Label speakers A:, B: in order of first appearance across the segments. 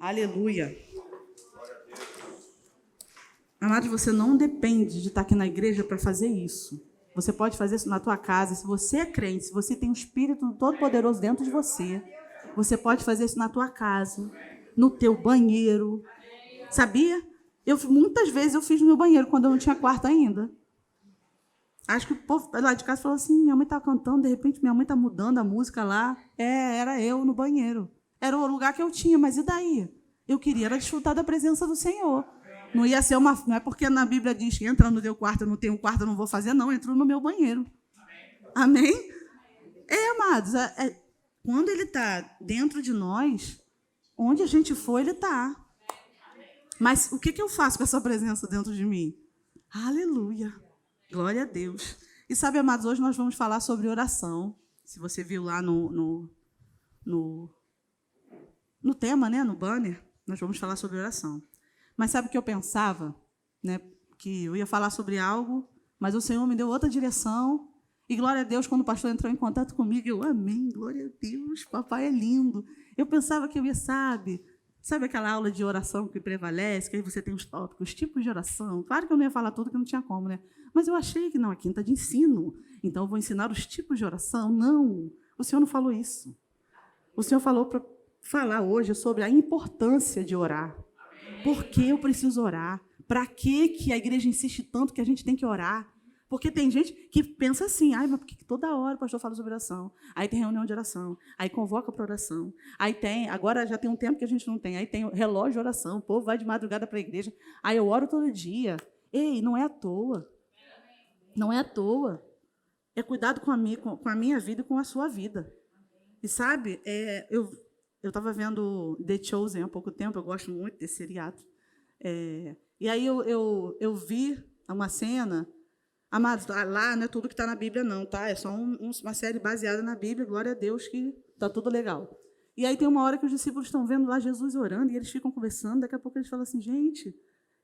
A: Aleluia. Amados, você não depende de estar aqui na igreja para fazer isso. Você pode fazer isso na tua casa. Se você é crente, se você tem o Espírito Todo-Poderoso dentro de você, você pode fazer isso na tua casa, no teu banheiro. Sabia? Muitas vezes eu fiz no meu banheiro, quando eu não tinha quarto ainda. Acho que o povo lá de casa falou assim, minha mãe está cantando, de repente minha mãe está mudando a música lá. Era eu no banheiro. Era o lugar que eu tinha, mas e daí? Eu queria era desfrutar da presença do Senhor. Não ia ser não é porque na Bíblia diz que entra no teu quarto, eu não tenho quarto, eu não vou fazer, não, entro no meu banheiro. Amém? Amados, quando ele está dentro de nós, onde a gente for, ele está. Mas o que eu faço com essa presença dentro de mim? Aleluia. Glória a Deus. E sabe, amados, hoje nós vamos falar sobre oração. Se você viu lá no tema, né, no banner, nós vamos falar sobre oração. Mas sabe o que eu pensava? Né, que eu ia falar sobre algo, mas o Senhor me deu outra direção. E glória a Deus, quando o pastor entrou em contato comigo, eu, amém, glória a Deus, papai é lindo. Eu pensava que eu ia, sabe aquela aula de oração que prevalece, que aí você tem os tópicos, os tipos de oração. Claro que eu não ia falar tudo, que não tinha como, né? Mas eu achei que não, a quinta de ensino. Então, eu vou ensinar os tipos de oração. Não, o Senhor não falou isso. O Senhor falou para falar hoje sobre a importância de orar. Por que eu preciso orar? Para que a igreja insiste tanto que a gente tem que orar? Porque tem gente que pensa assim, mas por que toda hora o pastor fala sobre oração? Aí tem reunião de oração, aí convoca para oração, agora já tem um tempo que a gente não tem, aí tem relógio de oração, o povo vai de madrugada para a igreja, aí eu oro todo dia. Ei, não é à toa. Não é à toa. É cuidado com a minha vida e com a sua vida. E sabe, eu estava vendo The Chosen há pouco tempo, eu gosto muito desse seriado. E aí eu vi uma cena, amados, lá não é tudo que está na Bíblia, não, tá? É só uma série baseada na Bíblia, glória a Deus, que está tudo legal. E aí tem uma hora que os discípulos estão vendo lá Jesus orando, e eles ficam conversando, daqui a pouco eles falam assim, gente,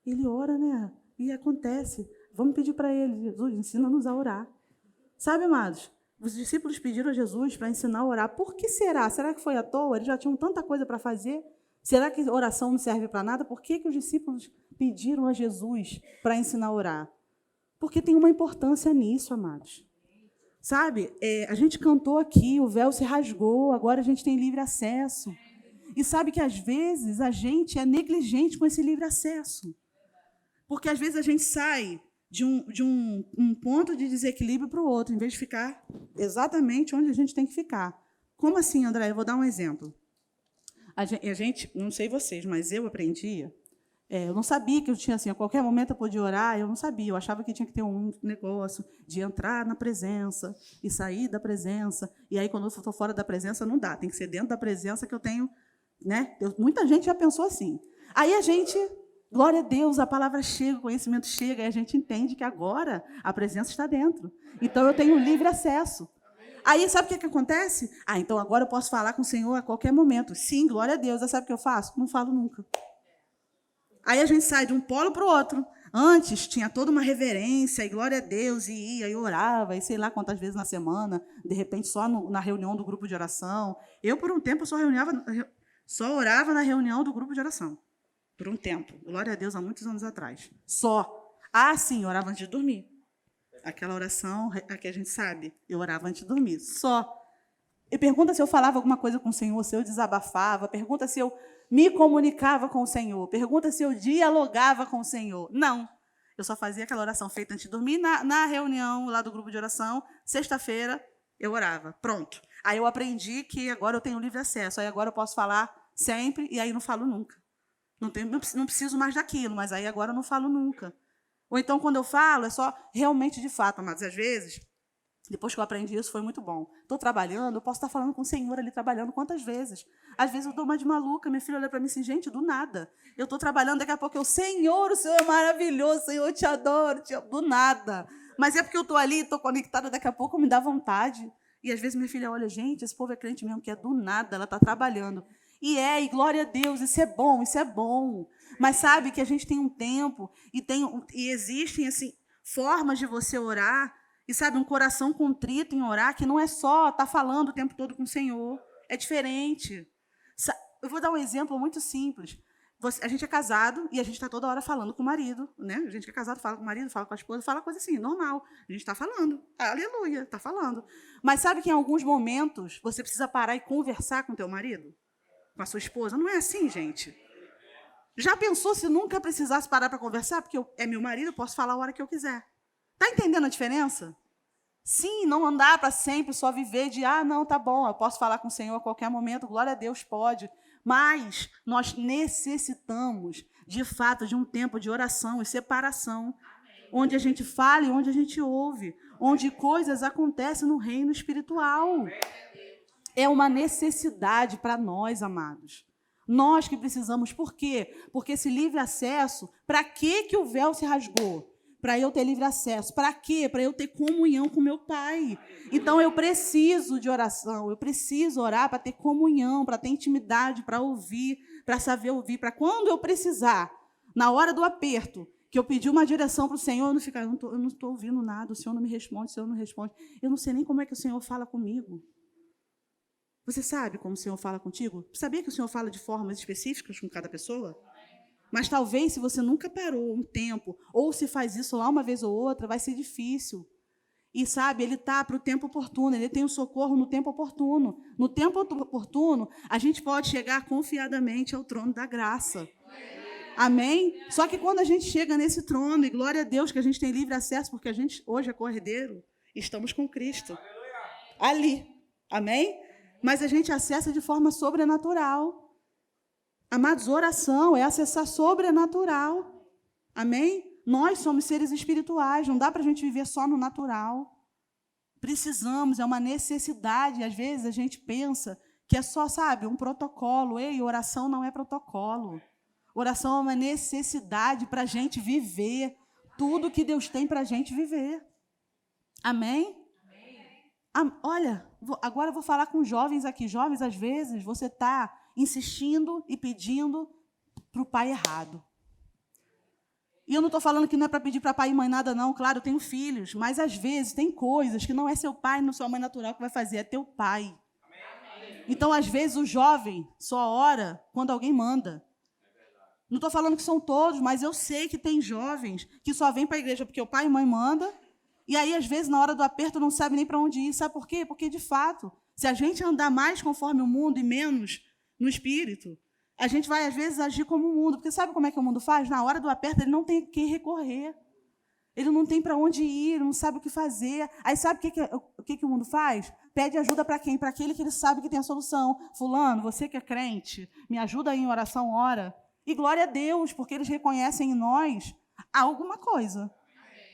A: ele ora, né? E acontece. Vamos pedir para ele, Jesus, ensina-nos a orar. Sabe, amados, os discípulos pediram a Jesus para ensinar a orar. Por que será? Será que foi à toa? Eles já tinham tanta coisa para fazer? Será que oração não serve para nada? Por que os discípulos pediram a Jesus para ensinar a orar? Porque tem uma importância nisso, amados. Sabe, a gente cantou aqui, o véu se rasgou, agora a gente tem livre acesso. E sabe que, às vezes, a gente é negligente com esse livre acesso. Porque, às vezes, a gente sai de um ponto de desequilíbrio para o outro, em vez de ficar exatamente onde a gente tem que ficar. Como assim, André? Eu vou dar um exemplo. A gente, não sei vocês, mas eu aprendia. Eu não sabia que eu tinha assim, a qualquer momento eu podia orar, eu não sabia. Eu achava que tinha que ter um negócio de entrar na presença e sair da presença. E aí, quando eu estou fora da presença, não dá. Tem que ser dentro da presença que eu tenho. Né? Muita gente já pensou assim. Aí a gente... Glória a Deus, a palavra chega, o conhecimento chega, e a gente entende que agora a presença está dentro. Então, eu tenho livre acesso. Aí, sabe o que acontece? Então, agora eu posso falar com o Senhor a qualquer momento. Sim, glória a Deus. Aí, sabe o que eu faço? Não falo nunca. Aí, a gente sai de um polo para o outro. Antes, tinha toda uma reverência, e glória a Deus, e ia, e orava, e sei lá quantas vezes na semana, de repente, só na reunião do grupo de oração. Eu, por um tempo, só orava na reunião do grupo de oração. Por um tempo. Glória a Deus, há muitos anos atrás. Só. Sim, orava antes de dormir. Aquela oração que a gente sabe. Eu orava antes de dormir. Só. E pergunta se eu falava alguma coisa com o Senhor, se eu desabafava. Pergunta se eu me comunicava com o Senhor. Pergunta se eu dialogava com o Senhor. Não. Eu só fazia aquela oração feita antes de dormir. Na reunião lá do grupo de oração, sexta-feira, eu orava. Pronto. Aí eu aprendi que agora eu tenho livre acesso. Aí agora eu posso falar sempre e aí não falo nunca. Não preciso mais daquilo, mas aí agora eu não falo nunca. Ou então, quando eu falo, é só realmente de fato, amados. Às vezes, depois que eu aprendi isso, foi muito bom. Estou trabalhando, eu posso estar falando com o Senhor ali, trabalhando quantas vezes? Às vezes eu dou uma de maluca, minha filha olha para mim assim, gente, do nada. Eu estou trabalhando, daqui a pouco o Senhor é maravilhoso, Senhor, eu te adoro, do nada. Mas é porque eu estou ali, estou conectada, daqui a pouco me dá vontade. E às vezes minha filha olha, gente, esse povo é crente mesmo, que é do nada, ela está trabalhando. E glória a Deus, isso é bom, isso é bom. Mas sabe que a gente tem um tempo e existem assim formas de você orar, e sabe, um coração contrito em orar, que não é só estar falando o tempo todo com o Senhor, é diferente. Eu vou dar um exemplo muito simples. A gente é casado e a gente está toda hora falando com o marido, né? A gente é casado, fala com o marido, fala com a esposa, fala coisa assim, normal. A gente está falando, aleluia, está falando. Mas sabe que em alguns momentos você precisa parar e conversar com o teu marido? Com a sua esposa? Não é assim, gente. Já pensou se nunca precisasse parar para conversar? Porque é meu marido, eu posso falar a hora que eu quiser. Está entendendo a diferença? Sim, não andar para sempre só viver de, não, tá bom, eu posso falar com o Senhor a qualquer momento, glória a Deus, pode. Mas nós necessitamos, de fato, de um tempo de oração e separação, onde a gente fala e onde a gente ouve, onde coisas acontecem no reino espiritual. É uma necessidade para nós, amados. Nós que precisamos, por quê? Porque esse livre acesso, para que o véu se rasgou? Para eu ter livre acesso. Para quê? Para eu ter comunhão com meu Pai. Então, eu preciso de oração, eu preciso orar para ter comunhão, para ter intimidade, para ouvir, para saber ouvir, para quando eu precisar, na hora do aperto, que eu pedi uma direção para o Senhor, eu não ficar, eu não estou ouvindo nada, o Senhor não me responde, o Senhor não responde. Eu não sei nem como é que o Senhor fala comigo. Você sabe como o Senhor fala contigo? Sabia que o Senhor fala de formas específicas com cada pessoa? Mas talvez, se você nunca parou um tempo, ou se faz isso lá uma vez ou outra, vai ser difícil. E, sabe, ele está para o tempo oportuno, ele tem o socorro no tempo oportuno. No tempo oportuno, a gente pode chegar confiadamente ao trono da graça. Amém? Só que quando a gente chega nesse trono, e glória a Deus que a gente tem livre acesso, porque a gente hoje é cordeiro, estamos com Cristo. Ali. Amém? Mas a gente acessa de forma sobrenatural. Amados, oração é acessar sobrenatural. Amém? Nós somos seres espirituais, não dá para a gente viver só no natural. Precisamos, é uma necessidade. Às vezes a gente pensa que é só, sabe, um protocolo. Ei, oração não é protocolo. Oração é uma necessidade para a gente viver tudo que Deus tem para a gente viver. Amém? Olha, agora eu vou falar com jovens aqui. Jovens, às vezes, você está insistindo e pedindo para o pai errado. E eu não estou falando que não é para pedir para pai e mãe nada, não. Claro, eu tenho filhos, mas às vezes tem coisas que não é seu pai, não sua mãe natural que vai fazer, é teu pai. Então, às vezes, o jovem só ora quando alguém manda. Não estou falando que são todos, mas eu sei que tem jovens que só vêm para a igreja porque o pai e mãe mandam. E aí, às vezes, na hora do aperto, não sabe nem para onde ir. Sabe por quê? Porque, de fato, se a gente andar mais conforme o mundo e menos no espírito, a gente vai, às vezes, agir como o mundo. Porque sabe como é que o mundo faz? Na hora do aperto, ele não tem quem recorrer. Ele não tem para onde ir, ele não sabe o que fazer. Aí sabe o que o mundo faz? Pede ajuda para quem? Para aquele que ele sabe que tem a solução. Fulano, você que é crente, me ajuda aí em oração, ora. E glória a Deus, porque eles reconhecem em nós alguma coisa.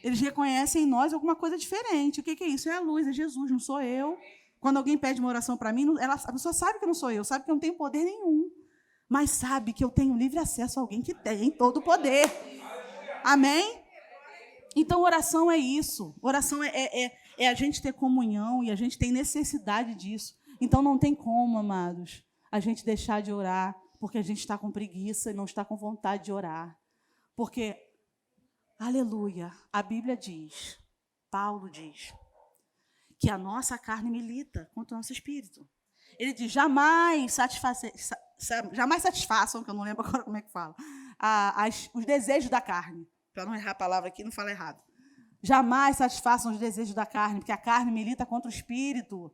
A: Eles reconhecem em nós alguma coisa diferente. O que é isso? É a luz, é Jesus, não sou eu. Quando alguém pede uma oração para mim, a pessoa sabe que não sou eu, sabe que eu não tenho poder nenhum. Mas sabe que eu tenho livre acesso a alguém que tem todo o poder. Amém? Então, oração é isso. Oração é a gente ter comunhão e a gente tem necessidade disso. Então, não tem como, amados, a gente deixar de orar porque a gente está com preguiça e não está com vontade de orar. Porque, aleluia, a Bíblia diz, Paulo diz, que a nossa carne milita contra o nosso espírito. Ele diz, jamais satisfaçam, que eu não lembro agora como é que fala, os desejos da carne. Para não errar a palavra aqui, não fala errado. Jamais satisfaçam os desejos da carne, porque a carne milita contra o espírito.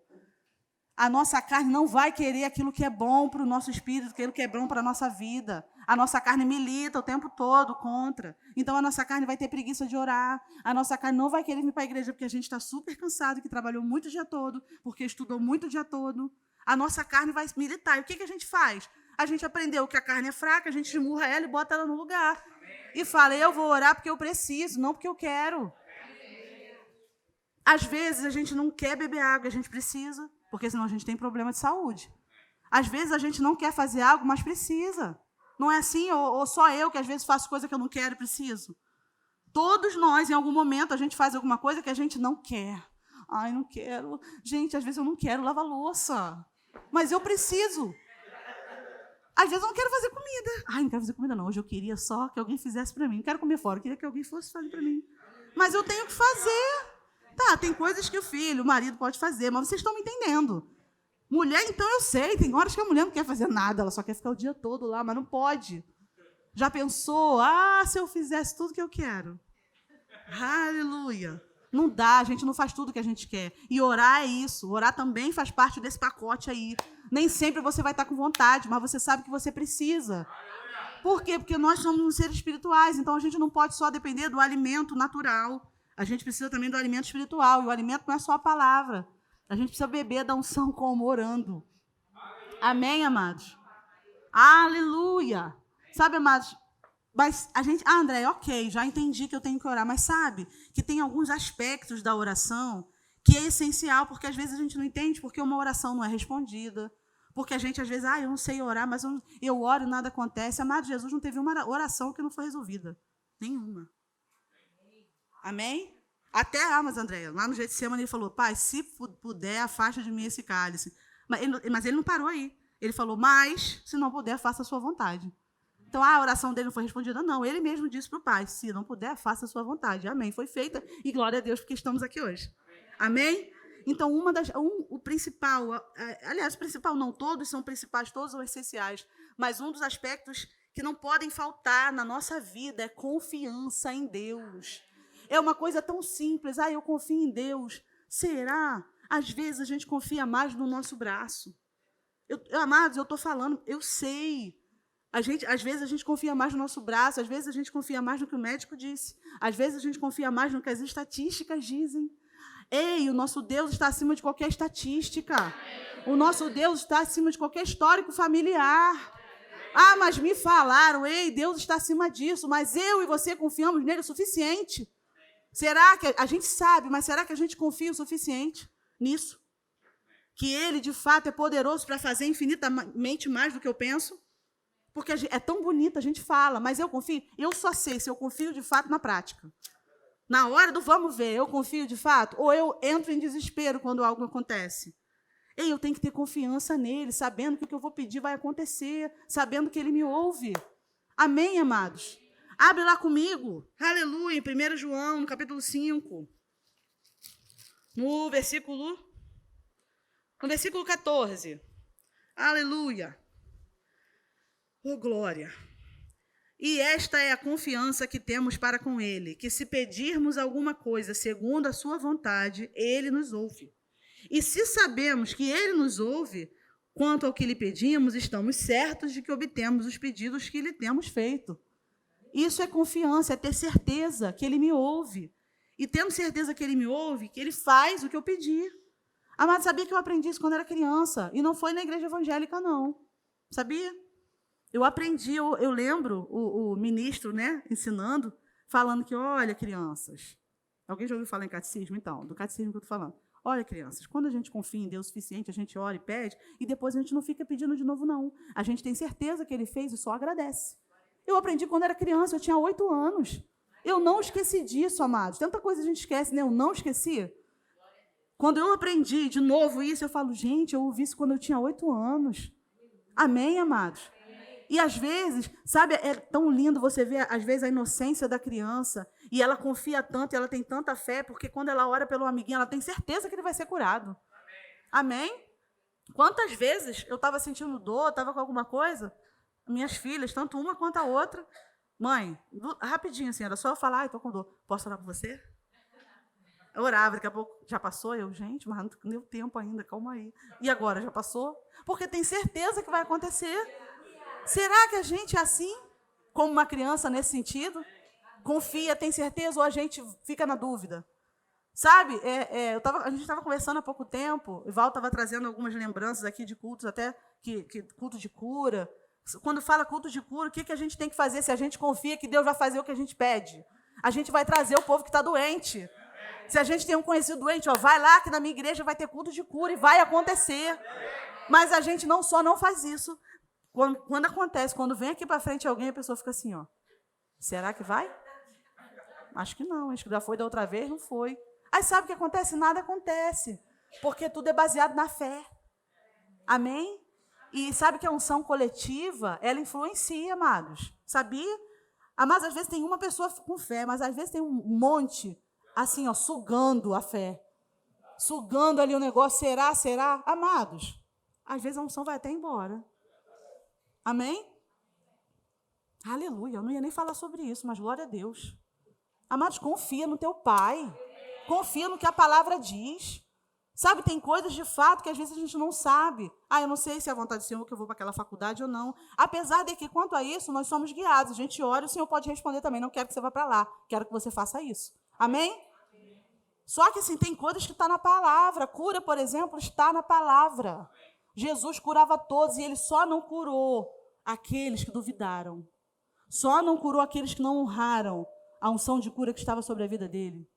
A: A nossa carne não vai querer aquilo que é bom para o nosso espírito, aquilo que é bom para a nossa vida. A nossa carne milita o tempo todo contra. Então, a nossa carne vai ter preguiça de orar. A nossa carne não vai querer vir para a igreja porque a gente está super cansado, que trabalhou muito o dia todo, porque estudou muito o dia todo. A nossa carne vai militar. E o que a gente faz? A gente aprendeu que a carne é fraca, a gente esmurra ela e bota ela no lugar. E fala, eu vou orar porque eu preciso, não porque eu quero. Às vezes a gente não quer beber água, a gente precisa, porque senão a gente tem problema de saúde. Às vezes a gente não quer fazer algo, mas precisa. Não é assim? Ou só eu que às vezes faço coisa que eu não quero e preciso? Todos nós, em algum momento, a gente faz alguma coisa que a gente não quer. Ai, não quero. Gente, às vezes eu não quero lavar louça, mas eu preciso. Às vezes eu não quero fazer comida. Ai, não quero fazer comida não. Hoje eu queria só que alguém fizesse para mim. Não quero comer fora, eu queria que alguém fosse fazer para mim. Mas eu tenho que fazer. Tá, tem coisas que o filho, o marido pode fazer, mas vocês estão me entendendo. Mulher, então, eu sei. Tem horas que a mulher não quer fazer nada, ela só quer ficar o dia todo lá, mas não pode. Já pensou? Ah, se eu fizesse tudo que eu quero. Aleluia. Não dá, a gente não faz tudo que a gente quer. E orar é isso. Orar também faz parte desse pacote aí. Nem sempre você vai estar com vontade, mas você sabe que você precisa. Por quê? Porque nós somos seres espirituais, então a gente não pode só depender do alimento natural. A gente precisa também do alimento espiritual. E o alimento não é só a palavra. A gente precisa beber da unção como orando. Amém, amados? Aleluia. Sabe, amados, mas a gente... Ah, André, ok, já entendi que eu tenho que orar, mas sabe que tem alguns aspectos da oração que é essencial, porque às vezes a gente não entende porque uma oração não é respondida, porque a gente às vezes, eu não sei orar, mas eu oro e nada acontece. Amado, Jesus não teve uma oração que não foi resolvida. Nenhuma. Amém? Até, mas André, lá no Getsemane ele falou, Pai, se puder, afasta de mim esse cálice. Mas ele não parou aí. Ele falou, mas, se não puder, faça a sua vontade. Então, a oração dele não foi respondida? Não, ele mesmo disse para o Pai, se não puder, faça a sua vontade. Amém. Foi feita e glória a Deus, porque estamos aqui hoje. Amém? Então, o principal, aliás, o principal não, todos são principais, todos são essenciais, mas um dos aspectos que não podem faltar na nossa vida é confiança em Deus. É uma coisa tão simples, eu confio em Deus. Será? Às vezes a gente confia mais no nosso braço. Amados, eu estou falando, eu sei. Às vezes a gente confia mais no nosso braço, às vezes a gente confia mais no que o médico disse, às vezes a gente confia mais no que as estatísticas dizem. Ei, o nosso Deus está acima de qualquer estatística. O nosso Deus está acima de qualquer histórico familiar. Mas me falaram, ei, Deus está acima disso, mas eu e você confiamos nele o suficiente. Será que a gente sabe, mas será que a gente confia o suficiente nisso? Que ele, de fato, é poderoso para fazer infinitamente mais do que eu penso? Porque é tão bonito, a gente fala, mas eu confio? Eu só sei se eu confio de fato na prática. Na hora do vamos ver, eu confio de fato? Ou eu entro em desespero quando algo acontece? Eu tenho que ter confiança nele, sabendo que o que eu vou pedir vai acontecer, sabendo que ele me ouve. Amém, amados? Abre lá comigo, aleluia, em 1 João, no capítulo 5, no versículo 14. Aleluia. Oh, glória. E esta é a confiança que temos para com ele, que se pedirmos alguma coisa segundo a sua vontade, ele nos ouve. E se sabemos que ele nos ouve, quanto ao que lhe pedimos, estamos certos de que obtemos os pedidos que lhe temos feito. Isso é confiança, é ter certeza que ele me ouve. E tendo certeza que ele me ouve, que ele faz o que eu pedi. Amado, sabia que eu aprendi isso quando era criança? E não foi na igreja evangélica, não. Sabia? Eu aprendi, eu lembro o ministro, né, ensinando, falando que, olha, crianças, alguém já ouviu falar em catecismo? Então, do catecismo que eu estou falando. Olha, crianças, quando a gente confia em Deus o suficiente, a gente ora e pede, e depois a gente não fica pedindo de novo, não. A gente tem certeza que ele fez e só agradece. Eu aprendi quando era criança, eu tinha 8 anos. Eu não esqueci disso, amados. Tanta coisa a gente esquece, né? Eu não esqueci. Quando eu aprendi de novo isso, eu falo, gente, eu ouvi isso quando eu tinha 8 anos. Amém, amados? E às vezes, sabe, é tão lindo você ver, às vezes, a inocência da criança, e ela confia tanto, e ela tem tanta fé, porque quando ela ora pelo amiguinho, ela tem certeza que ele vai ser curado. Amém? Quantas vezes eu estava sentindo dor, estava com alguma coisa, minhas filhas, tanto uma quanto a outra, mãe, rapidinho assim, era só eu falar, estou com dor, posso orar por você? Eu orava, daqui a pouco já passou, gente, mas não deu tempo ainda, calma aí. E agora, já passou? Porque tem certeza que vai acontecer. Será que a gente é assim, como uma criança nesse sentido? Confia, tem certeza, ou a gente fica na dúvida? Sabe, a gente estava conversando há pouco tempo, o Val estava trazendo algumas lembranças aqui de cultos, até que culto de cura, Quando fala culto de cura, o que a gente tem que fazer se a gente confia que Deus vai fazer o que a gente pede? A gente vai trazer o povo que está doente. Se a gente tem um conhecido doente, vai lá que na minha igreja vai ter culto de cura e vai acontecer. Mas a gente não faz isso. Quando acontece, quando vem aqui para frente alguém, a pessoa fica assim, será que vai? Acho que não, acho que já foi da outra vez, não foi. Aí sabe o que acontece? Nada acontece. Porque tudo é baseado na fé. Amém? E sabe que a unção coletiva, ela influencia, amados. Sabia? Amados, às vezes tem uma pessoa com fé, mas às vezes tem um monte, assim, sugando a fé. Sugando ali o negócio, será? Amados, às vezes a unção vai até embora. Amém? Aleluia, eu não ia nem falar sobre isso, mas glória a Deus. Amados, confia no teu Pai. Confia no que a palavra diz. Sabe, tem coisas de fato que às vezes a gente não sabe. Eu não sei se é a vontade do Senhor que eu vou para aquela faculdade ou não. Apesar de que, quanto a isso, nós somos guiados. A gente ora e o Senhor pode responder também. Não quero que você vá para lá. Quero que você faça isso. Amém? Só que, assim, tem coisas que estão na palavra. Cura, por exemplo, está na palavra. Jesus curava todos e ele só não curou aqueles que duvidaram. Só não curou aqueles que não honraram a unção de cura que estava sobre a vida dele.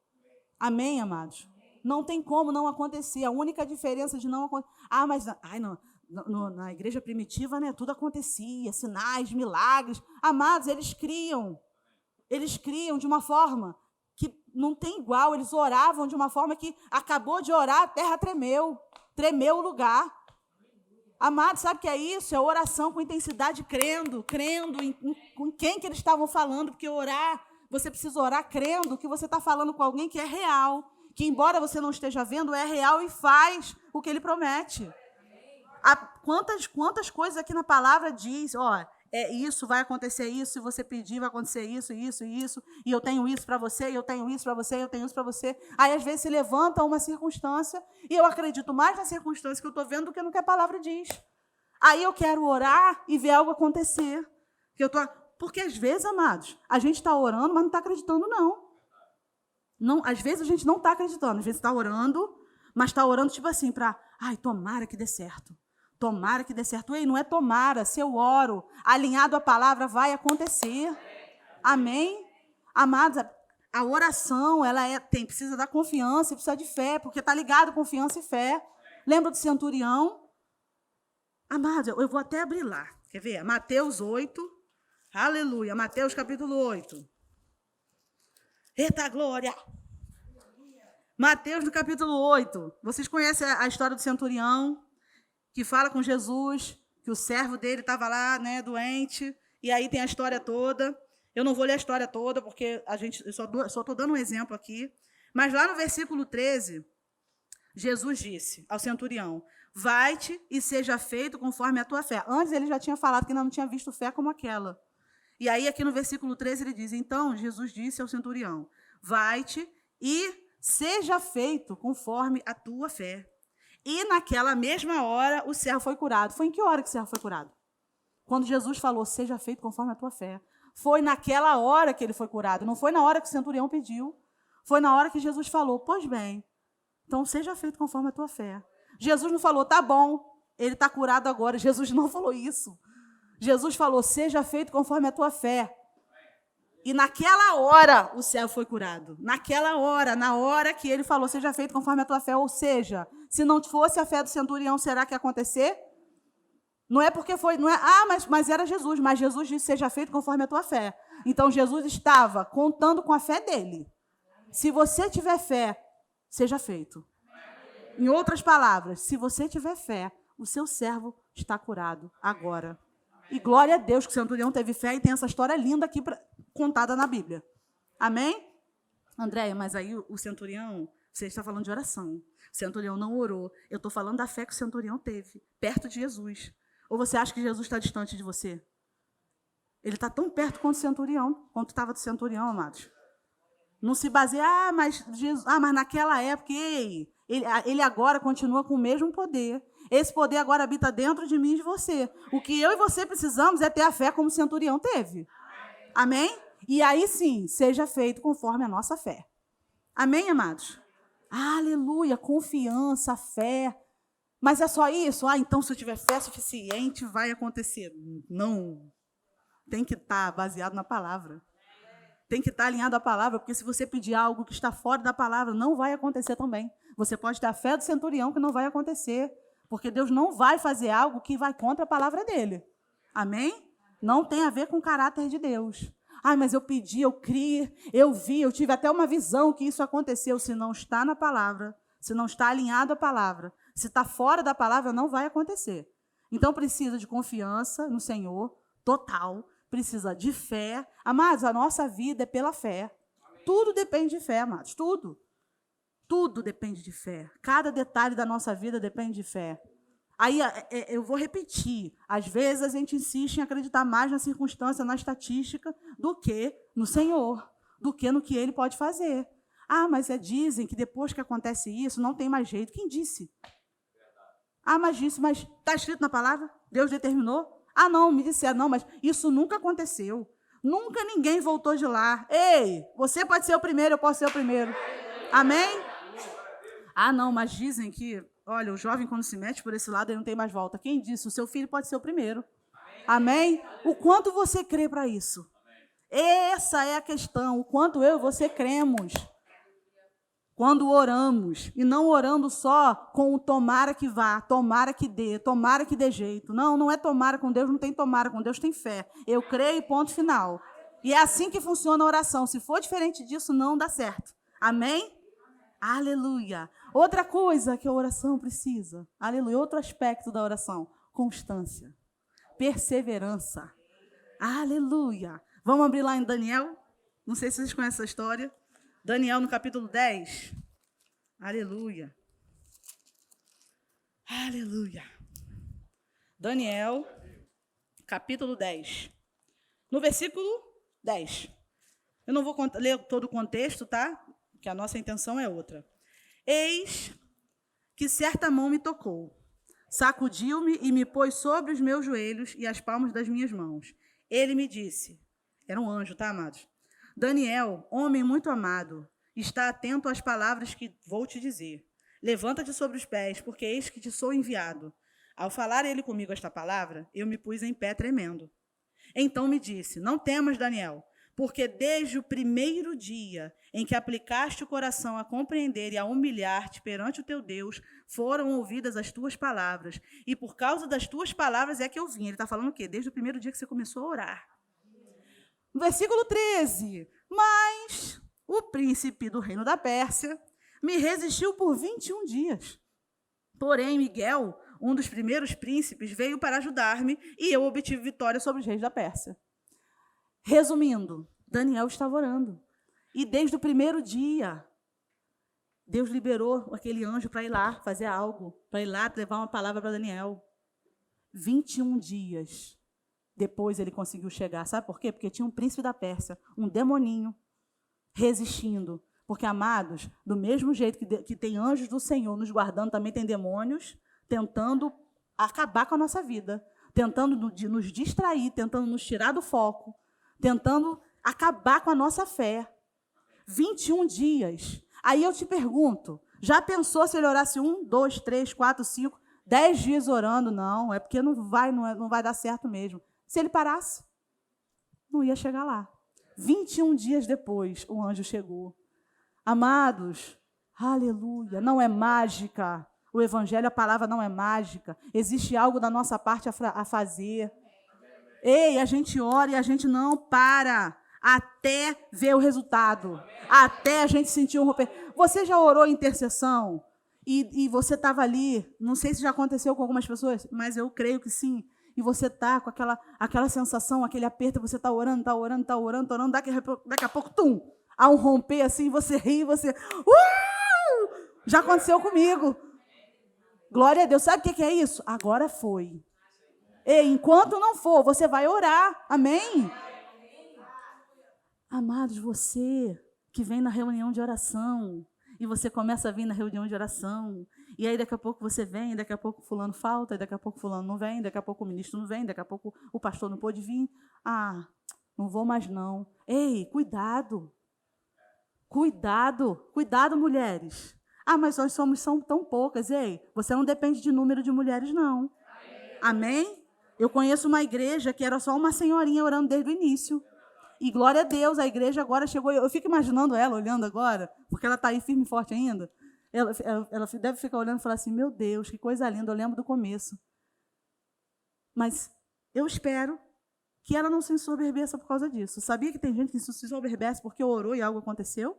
A: Amém, amados? Não tem como não acontecer. A única diferença de não acontecer... mas na igreja primitiva, né, tudo acontecia, sinais, milagres. Amados, eles criam de uma forma que não tem igual. Eles oravam de uma forma que acabou de orar, a terra tremeu o lugar. Amados, sabe o que é isso? É oração com intensidade, crendo em quem que eles estavam falando, porque orar, você precisa orar crendo que você está falando com alguém que é real, que, embora você não esteja vendo, é real e faz o que ele promete. Quantas coisas aqui na palavra diz, isso, vai acontecer isso, se você pedir, vai acontecer isso, isso e isso, e eu tenho isso para você, eu tenho isso para você, eu tenho isso para você. Aí, às vezes, se levanta uma circunstância, e eu acredito mais na circunstância que eu estou vendo do que no que a palavra diz. Aí eu quero orar e ver algo acontecer. Porque, às vezes, amados, a gente está orando, mas não está acreditando, não. Às vezes a gente não está acreditando, às vezes está orando, mas está orando tipo assim, tomara que dê certo. Tomara que dê certo. Ei, não é tomara, se eu oro, alinhado à palavra, vai acontecer. Amém? Amados, a oração, precisa da confiança, precisa de fé, porque está ligado confiança e fé. Lembra do centurião? Amados, eu vou até abrir lá. Quer ver? Mateus 8. Aleluia. Mateus capítulo 8. Eita glória! Mateus no capítulo 8. Vocês conhecem a história do centurião, que fala com Jesus, que o servo dele estava lá, né, doente, e aí tem a história toda. Eu não vou ler a história toda, porque eu só estou dando um exemplo aqui. Mas lá no versículo 13, Jesus disse ao centurião, vai-te e seja feito conforme a tua fé. Antes ele já tinha falado que não tinha visto fé como aquela. E aí, aqui no versículo 13, ele diz, então, Jesus disse ao centurião, vai-te e seja feito conforme a tua fé. E naquela mesma hora, o servo foi curado. Foi em que hora que o servo foi curado? Quando Jesus falou, seja feito conforme a tua fé. Foi naquela hora que ele foi curado. Não foi na hora que o centurião pediu. Foi na hora que Jesus falou, pois bem, então seja feito conforme a tua fé. Jesus não falou, tá bom, ele está curado agora. Jesus não falou isso. Jesus falou, seja feito conforme a tua fé. E naquela hora o servo foi curado. Naquela hora, na hora que ele falou, seja feito conforme a tua fé. Ou seja, se não fosse a fé do centurião, será que ia acontecer? Não é porque foi, não é, mas era Jesus. Mas Jesus disse, seja feito conforme a tua fé. Então Jesus estava contando com a fé dele. Se você tiver fé, seja feito. Em outras palavras, se você tiver fé, o seu servo está curado agora. E glória a Deus que o centurião teve fé e tem essa história linda aqui contada na Bíblia. Amém? Andréia, mas aí o centurião, você está falando de oração. O centurião não orou. Eu estou falando da fé que o centurião teve, perto de Jesus. Ou você acha que Jesus está distante de você? Ele está tão perto quanto o centurião, quanto estava do centurião, amados. Não se baseia, mas naquela época, ele agora continua com o mesmo poder. Esse poder agora habita dentro de mim e de você. O que eu e você precisamos é ter a fé como o centurião teve. Amém? E aí sim, seja feito conforme a nossa fé. Amém, amados? Aleluia, confiança, fé. Mas é só isso? Ah, então se eu tiver fé suficiente, vai acontecer. Não. Tem que estar baseado na palavra. Tem que estar alinhado à palavra, porque se você pedir algo que está fora da palavra, não vai acontecer também. Você pode ter a fé do centurião que não vai acontecer, porque Deus não vai fazer algo que vai contra a palavra dele. Amém? Não tem a ver com o caráter de Deus. Ah, mas eu pedi, eu criei, eu vi, eu tive até uma visão que isso aconteceu. Se não está na palavra, se não está alinhado à palavra, se está fora da palavra, não vai acontecer. Então, precisa de confiança no Senhor, total. Precisa de fé. Amados, a nossa vida é pela fé. Tudo depende de fé, amados, tudo. Tudo depende de fé. Cada detalhe da nossa vida depende de fé. Aí, eu vou repetir. Às vezes, a gente insiste em acreditar mais na circunstância, na estatística, do que no Senhor, do que no que Ele pode fazer. Ah, mas dizem que depois que acontece isso, não tem mais jeito. Quem disse? Ah, mas disse, mas está escrito na palavra? Deus determinou? Ah, não, me disseram, não, mas isso nunca aconteceu. Nunca ninguém voltou de lá. Ei, você pode ser o primeiro, eu posso ser o primeiro. Amém? Ah, não, mas dizem que, olha, o jovem quando se mete por esse lado, ele não tem mais volta. Quem disse? O seu filho pode ser o primeiro. Amém? O quanto você crê para isso? Essa é a questão, o quanto eu e você cremos. Quando oramos, e não orando só com o tomara que vá, tomara que dê jeito. Não, não é tomara com Deus, não tem tomara com Deus, tem fé. Eu creio, ponto final. E é assim que funciona a oração. Se for diferente disso, não dá certo. Amém? Aleluia. Outra coisa que a oração precisa, aleluia, outro aspecto da oração, constância, perseverança. Aleluia. Vamos abrir lá em Daniel? Não sei se vocês conhecem essa história. Daniel, no capítulo 10. Aleluia. Aleluia. Daniel, capítulo 10. No versículo 10. Eu não vou ler todo o contexto, tá? Que a nossa intenção é outra. Eis que certa mão me tocou, sacudiu-me e me pôs sobre os meus joelhos e as palmas das minhas mãos. Ele me disse, era um anjo, tá, amados? Daniel, homem muito amado, está atento às palavras que vou te dizer. Levanta-te sobre os pés, porque eis que te sou enviado. Ao falar ele comigo esta palavra, eu me pus em pé tremendo. Então me disse, não temas, Daniel, porque desde o primeiro dia em que aplicaste o coração a compreender e a humilhar-te perante o teu Deus, foram ouvidas as tuas palavras. E por causa das tuas palavras é que eu vim. Ele está falando o quê? Desde o primeiro dia que você começou a orar. Versículo 13. Mas o príncipe do reino da Pérsia me resistiu por 21 dias. Porém, Miguel, um dos primeiros príncipes, veio para ajudar-me e eu obtive vitória sobre os reis da Pérsia. Resumindo, Daniel estava orando. E desde o primeiro dia, Deus liberou aquele anjo para ir lá fazer algo, para ir lá levar uma palavra para Daniel. 21 dias depois ele conseguiu chegar. Sabe por quê? Porque tinha um príncipe da Pérsia, um demoninho, resistindo. Porque, amados, do mesmo jeito que tem anjos do Senhor nos guardando, também tem demônios tentando acabar com a nossa vida, tentando nos distrair, tentando nos tirar do foco, tentando acabar com a nossa fé. 21 dias. Aí eu te pergunto, já pensou se ele orasse 1, 2, 3, 4, 5, 10 dias orando? Não, é porque não vai dar certo mesmo. Se ele parasse, não ia chegar lá. 21 dias depois, o anjo chegou. Amados, aleluia, não é mágica. O evangelho, a palavra não é mágica. Existe algo da nossa parte a fazer. Ei, a gente ora e a gente não para até ver o resultado. Até a gente sentir um romper. Você já orou em intercessão? E você estava ali, não sei se já aconteceu com algumas pessoas, mas eu creio que sim. E você está com aquela sensação, aquele aperto, você está orando, daqui a pouco, tum, há um romper assim, você ri, você... Já aconteceu comigo. Glória a Deus. Sabe o que é isso? Agora foi. E enquanto não for, você vai orar. Amém? Amados, você que vem na reunião de oração, e você começa a vir na reunião de oração, e aí daqui a pouco você vem, daqui a pouco fulano falta, daqui a pouco fulano não vem, daqui a pouco o ministro não vem, daqui a pouco o pastor não pôde vir. Ah, não vou mais não. Ei, cuidado. Cuidado, mulheres. Ah, mas nós são tão poucas. Ei, você não depende de número de mulheres, não. Amém? Eu conheço uma igreja que era só uma senhorinha orando desde o início. E glória a Deus, a igreja agora chegou. Eu fico imaginando ela olhando agora, porque ela está aí firme e forte ainda. Ela deve ficar olhando e falar assim, meu Deus, que coisa linda, eu lembro do começo. Mas eu espero que ela não se ensoberbeça por causa disso. Sabia que tem gente que se ensoberbece porque orou e algo aconteceu?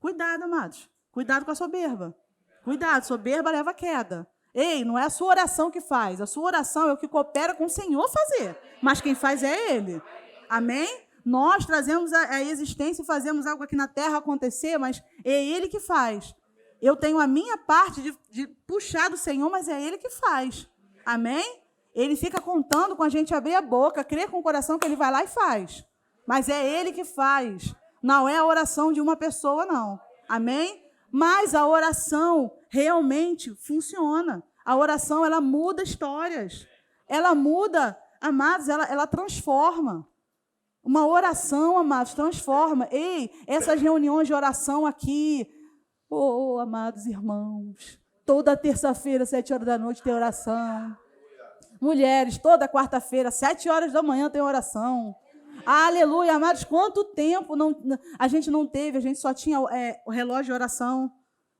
A: Cuidado, amados. Cuidado com a soberba. Cuidado, soberba leva a queda. Ei, não é a sua oração que faz. A sua oração é o que coopera com o Senhor fazer. Mas quem faz é Ele. Amém? Nós trazemos a existência e fazemos algo aqui na terra acontecer, mas é Ele que faz. Eu tenho a minha parte de puxar do Senhor, mas é Ele que faz. Amém? Ele fica contando com a gente abrir a boca, crer com o coração que Ele vai lá e faz. Mas é Ele que faz. Não é a oração de uma pessoa, não. Amém? Mas a oração realmente funciona. A oração, ela muda histórias. Ela muda, amados, ela transforma. Uma oração, amados, transforma. Ei, essas reuniões de oração aqui, amados irmãos, toda terça-feira, 7 horas da noite, tem oração. Mulheres, toda quarta-feira, 7 horas da manhã, tem oração. Aleluia, amados, quanto tempo a gente não teve, a gente só tinha o relógio de oração.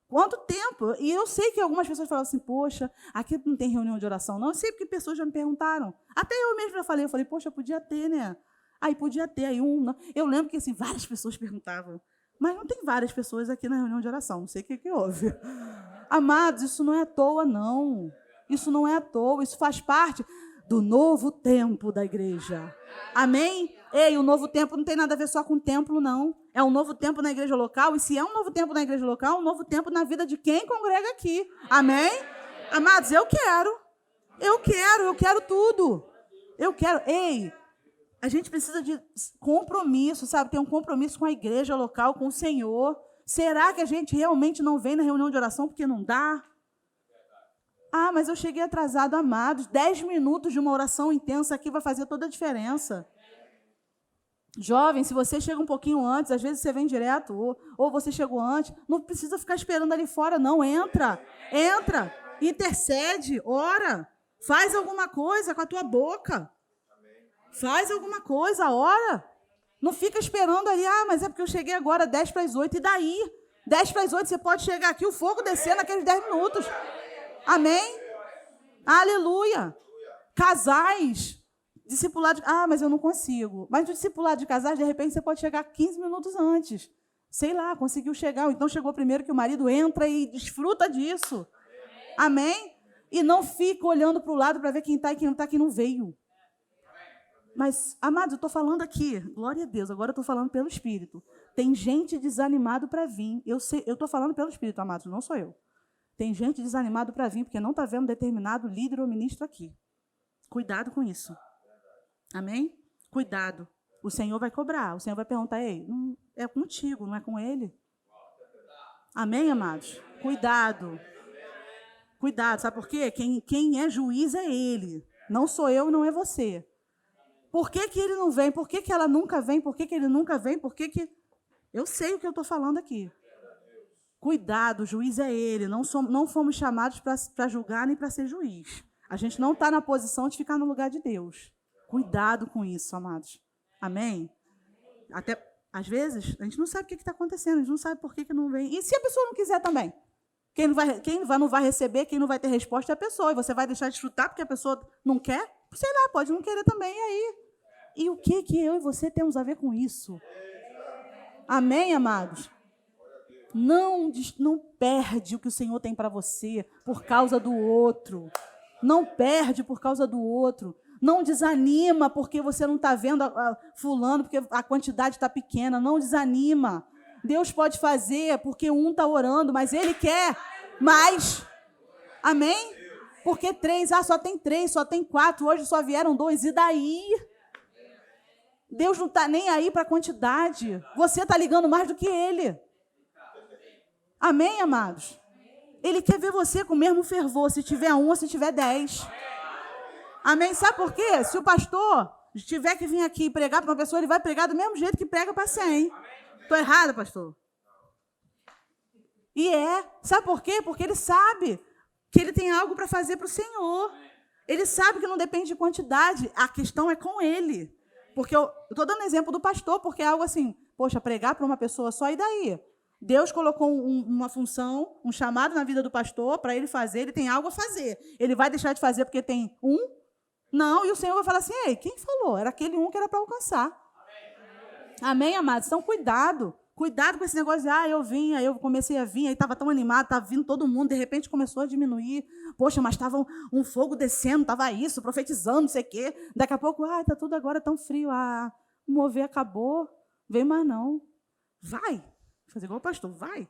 A: Quanto tempo? E eu sei que algumas pessoas falavam assim, poxa, aqui não tem reunião de oração, não. Eu sei porque pessoas já me perguntaram. Até eu mesmo já falei, poxa, podia ter, né? Aí podia ter, aí não. Eu lembro que assim, várias pessoas perguntavam, mas não tem várias pessoas aqui na reunião de oração, não sei o que houve. Amados, isso não é à toa, não. Isso não é à toa, isso faz parte do novo tempo da igreja. Amém? Ei, o novo tempo não tem nada a ver só com o templo, não. É um novo tempo na igreja local, e se é um novo tempo na igreja local, é um novo tempo na vida de quem congrega aqui. Amém? Amados, eu quero tudo. Eu quero. Ei, a gente precisa de compromisso, sabe? Ter um compromisso com a igreja local, com o Senhor. Será que a gente realmente não vem na reunião de oração porque não dá? Ah, mas eu cheguei atrasado, amados. 10 minutos de uma oração intensa aqui vai fazer toda a diferença. Jovem, se você chega um pouquinho antes, às vezes você vem direto, ou você chegou antes, não precisa ficar esperando ali fora, não. Entra, intercede, ora, faz alguma coisa com a tua boca. Faz alguma coisa, ora. Não fica esperando ali, mas é porque eu cheguei agora 10 para as 8, e daí? 10 para as 8, você pode chegar aqui, o fogo descer naqueles 10 minutos. Amém? Aleluia. Casais, discipulado, mas eu não consigo. Mas o discipulado de casais, de repente, você pode chegar 15 minutos antes. Sei lá, conseguiu chegar, ou então chegou primeiro que o marido entra e desfruta disso. Amém? E não fica olhando para o lado para ver quem está e quem não está, quem não veio. Mas, amados, eu estou falando aqui, glória a Deus, agora eu estou falando pelo Espírito. Tem gente desanimado para vir. Eu estou falando pelo Espírito, amados, não sou eu. Tem gente desanimado para vir, porque não está vendo determinado líder ou ministro aqui. Cuidado com isso. Amém? Cuidado. O Senhor vai cobrar. O Senhor vai perguntar, ei, é contigo, não é com ele? Amém, amados? Cuidado. Cuidado, sabe por quê? Quem é juiz é ele. Não sou eu, não é você. Por que ele não vem? Por que ela nunca vem? Por que ele nunca vem? Por que... Eu sei o que eu estou falando aqui. Cuidado, o juiz é ele. Não fomos chamados para julgar nem para ser juiz. A gente não está na posição de ficar no lugar de Deus. Cuidado com isso, amados. Amém? Até, às vezes, a gente não sabe o que está acontecendo, a gente não sabe por que não vem. E se a pessoa não quiser também? Quem não vai receber, quem não vai ter resposta é a pessoa. E você vai deixar de chutar porque a pessoa não quer? Sei lá, pode não querer também, e aí? E o que eu e você temos a ver com isso? Amém, amados? Não perde o que o Senhor tem para você por causa do outro. Não perde por causa do outro. Não desanima porque você não está vendo fulano, porque a quantidade está pequena. Não desanima. Deus pode fazer porque um está orando, mas Ele quer mais. Amém? Porque 3, só tem 3, só tem 4, hoje só vieram 2, e daí? Deus não está nem aí para a quantidade. Você está ligando mais do que Ele. Amém, amados? Ele quer ver você com o mesmo fervor, se tiver 1 ou se tiver 10. Amém? Sabe por quê? Se o pastor tiver que vir aqui pregar para uma pessoa, ele vai pregar do mesmo jeito que prega para 100. Estou errada, pastor? Sabe por quê? Porque ele sabe que ele tem algo para fazer para o Senhor. Ele sabe que não depende de quantidade. A questão é com ele. Porque eu estou dando exemplo do pastor, porque é algo assim, poxa, pregar para uma pessoa só, e daí? Deus colocou uma função, um chamado na vida do pastor para ele fazer, ele tem algo a fazer. Ele vai deixar de fazer porque tem um? Não, e o Senhor vai falar assim, ei, quem falou? Era aquele um que era para alcançar. Amém, amados? Então, cuidado. Cuidado com esse negócio de, eu comecei a vir, aí estava tão animado, estava vindo todo mundo, de repente começou a diminuir. Poxa, mas estava um fogo descendo, estava isso, profetizando, não sei o quê. Daqui a pouco, está tudo agora tão frio, o mover acabou, vem mais não. Vai. Fazer igual o pastor, vai.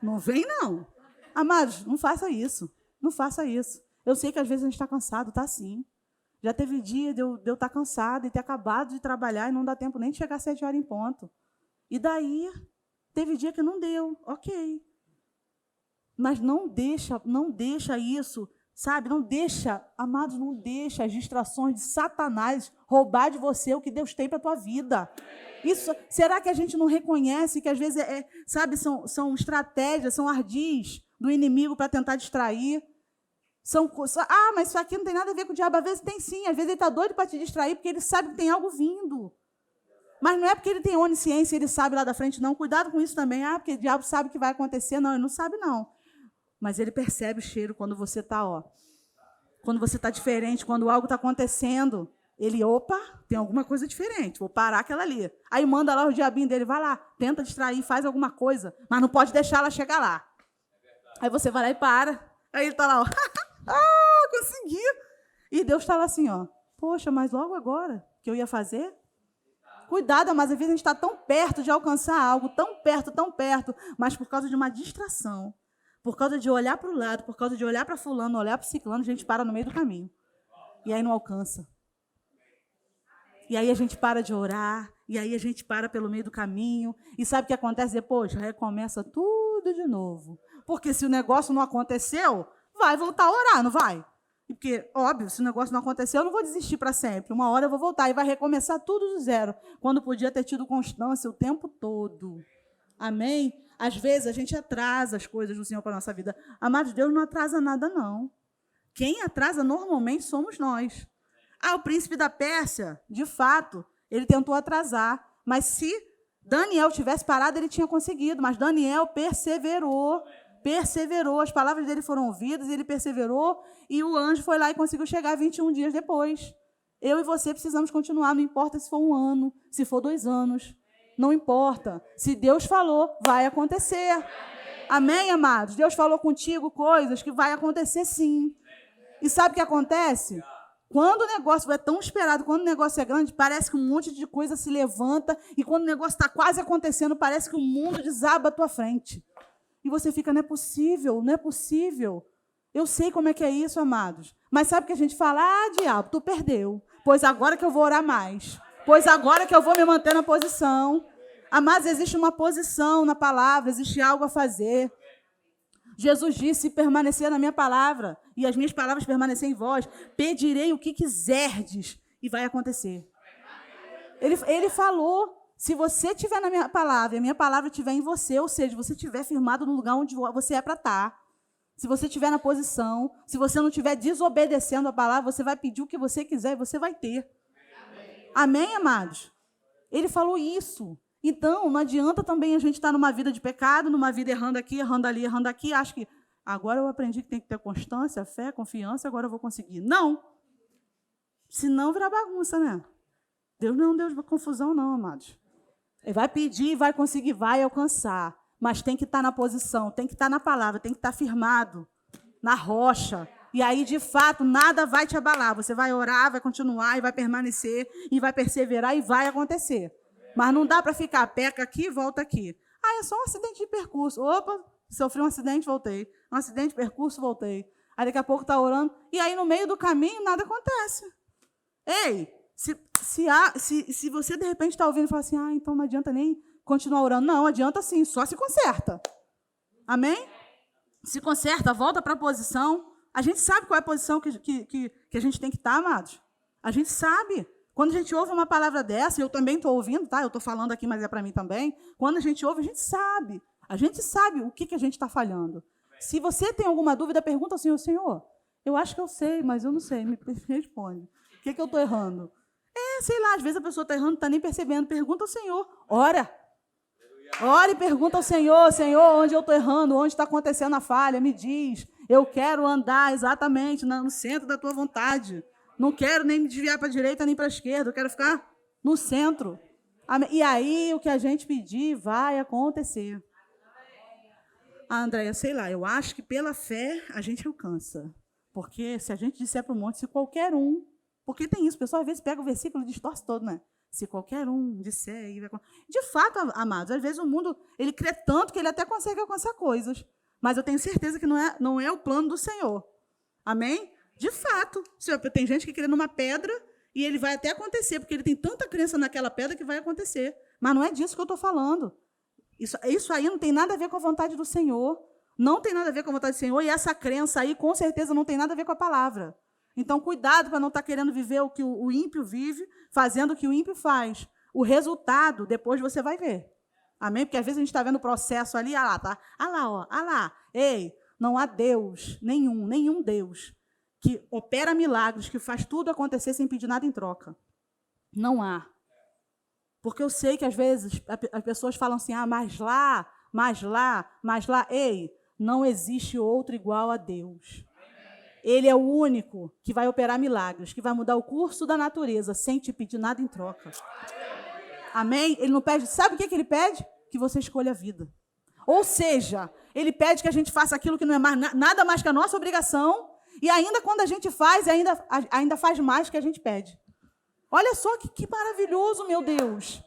A: Não vem, não. Amados, não faça isso. Não faça isso. Eu sei que às vezes a gente está cansado, está sim. Já teve dia de eu estar cansado e ter acabado de trabalhar e não dá tempo nem de chegar às 7 horas em ponto. E daí, teve dia que não deu, ok. Mas não deixa isso, sabe? Não deixa, amados, não deixa as distrações de Satanás roubar de você o que Deus tem para a tua vida. Isso, será que a gente não reconhece que às vezes são estratégias, são ardis do inimigo para tentar distrair? Mas isso aqui não tem nada a ver com o diabo. Às vezes tem sim, às vezes ele está doido para te distrair porque ele sabe que tem algo vindo. Mas não é porque ele tem onisciência, ele sabe lá da frente, não. Cuidado com isso também. Porque o diabo sabe o que vai acontecer. Não, ele não sabe, não. Mas ele percebe o cheiro quando você está, quando você está diferente, quando algo está acontecendo. Ele, tem alguma coisa diferente, vou parar aquela ali. Aí manda lá o diabinho dele, vai lá, tenta distrair, faz alguma coisa, mas não pode deixar ela chegar lá. Aí você vai lá e para. Aí ele está lá, consegui. E Deus está lá assim, poxa, mas logo agora que eu ia fazer? Cuidado, mas às vezes a gente está tão perto de alcançar algo, tão perto, mas por causa de uma distração, por causa de olhar para o lado, por causa de olhar para fulano, olhar para ciclano, a gente para no meio do caminho. E aí não alcança. E aí a gente para de orar, e aí a gente para pelo meio do caminho, e sabe o que acontece depois? Recomeça tudo de novo. Porque se o negócio não aconteceu, vai voltar a orar, não vai? Porque, óbvio, se o negócio não aconteceu, eu não vou desistir para sempre. Uma hora eu vou voltar e vai recomeçar tudo do zero, quando podia ter tido constância o tempo todo. Amém? Às vezes a gente atrasa as coisas do Senhor para a nossa vida. Amados, Deus não atrasa nada, não. Quem atrasa normalmente somos nós. O príncipe da Pérsia, de fato, ele tentou atrasar. Mas se Daniel tivesse parado, ele tinha conseguido. Mas Daniel perseverou. As palavras dele foram ouvidas, ele perseverou, e o anjo foi lá e conseguiu chegar 21 dias depois. Eu e você precisamos continuar, não importa se for 1 ano, se for 2 anos, não importa. Se Deus falou, vai acontecer. Amém, amados? Deus falou contigo coisas que vai acontecer sim. E sabe o que acontece? Quando o negócio é tão esperado, quando o negócio é grande, parece que um monte de coisa se levanta, e quando o negócio está quase acontecendo, parece que o mundo desaba à tua frente. E você fica, não é possível, não é possível. Eu sei como é que é isso, amados. Mas sabe o que a gente fala? Diabo, tu perdeu. Pois agora que eu vou orar mais. Pois agora que eu vou me manter na posição. Amados, existe uma posição na palavra, existe algo a fazer. Jesus disse, se permanecer na minha palavra, e as minhas palavras permanecerem em vós, pedirei o que quiserdes, e vai acontecer. Ele falou... Se você estiver na minha palavra e a minha palavra estiver em você, ou seja, você estiver firmado no lugar onde você é para estar, se você estiver na posição, se você não estiver desobedecendo a palavra, você vai pedir o que você quiser e você vai ter. Amém, amados? Ele falou isso. Então, não adianta também a gente estar numa vida de pecado, numa vida errando aqui, errando ali, errando aqui. Acho que agora eu aprendi que tem que ter constância, fé, confiança, agora eu vou conseguir. Não. Senão virar bagunça, né? Deus não é um Deus de confusão, não, amados. Ele vai pedir, vai conseguir, vai alcançar. Mas tem que estar na posição, tem que estar na palavra, tem que estar firmado na rocha. E aí, de fato, nada vai te abalar. Você vai orar, vai continuar, e vai permanecer, e vai perseverar, e vai acontecer. Mas não dá para ficar, peca aqui, volta aqui. É só um acidente de percurso. Opa, sofri um acidente, voltei. Um acidente de percurso, voltei. Aí daqui a pouco está orando, e aí no meio do caminho nada acontece. Ei! Se você, de repente, está ouvindo e fala assim, então não adianta nem continuar orando. Não, adianta sim, só se conserta. Amém? Se conserta, volta para a posição. A gente sabe qual é a posição que a gente tem que estar, amados. A gente sabe. Quando a gente ouve uma palavra dessa, eu também estou ouvindo, tá? Eu estou falando aqui, mas é para mim também. Quando a gente ouve, a gente sabe. A gente sabe o que a gente está falhando. Se você tem alguma dúvida, pergunta ao Senhor, Senhor, eu acho que eu sei, mas eu não sei, me responde. O que eu estou errando? Sei lá, às vezes a pessoa está errando, não está nem percebendo. Pergunta ao Senhor, ora. Ora e pergunta ao Senhor, Senhor, onde eu estou errando, onde está acontecendo a falha, me diz. Eu quero andar exatamente no centro da tua vontade. Não quero nem me desviar para a direita nem para a esquerda, eu quero ficar no centro. E aí o que a gente pedir vai acontecer. Andréia, sei lá, eu acho que pela fé a gente alcança. Porque se a gente disser para o monte, se qualquer um... Porque tem isso, o pessoal às vezes pega o versículo e distorce todo, né? Se qualquer um disser... De fato, amados, às vezes o mundo ele crê tanto que ele até consegue alcançar coisas. Mas eu tenho certeza que não é o plano do Senhor. Amém? De fato. Tem gente que crê numa pedra e ele vai até acontecer, porque ele tem tanta crença naquela pedra que vai acontecer. Mas não é disso que eu estou falando. Isso aí não tem nada a ver com a vontade do Senhor. Não tem nada a ver com a vontade do Senhor. E essa crença aí, com certeza, não tem nada a ver com a palavra. Então, cuidado para não estar querendo viver o que o ímpio vive, fazendo o que o ímpio faz. O resultado, depois você vai ver. Amém? Porque às vezes a gente está vendo o processo ali, ah lá, tá? Ah lá, ó, ah lá. Ei, não há Deus, nenhum Deus, que opera milagres, que faz tudo acontecer sem pedir nada em troca. Não há. Porque eu sei que às vezes as pessoas falam assim, mas lá. Ei, não existe outro igual a Deus. Ele é o único que vai operar milagres, que vai mudar o curso da natureza sem te pedir nada em troca. Amém? Ele não pede, sabe o que ele pede? Que você escolha a vida. Ou seja, ele pede que a gente faça aquilo que não é nada mais que a nossa obrigação, e ainda quando a gente faz, ainda faz mais que a gente pede. Olha só que maravilhoso, meu Deus.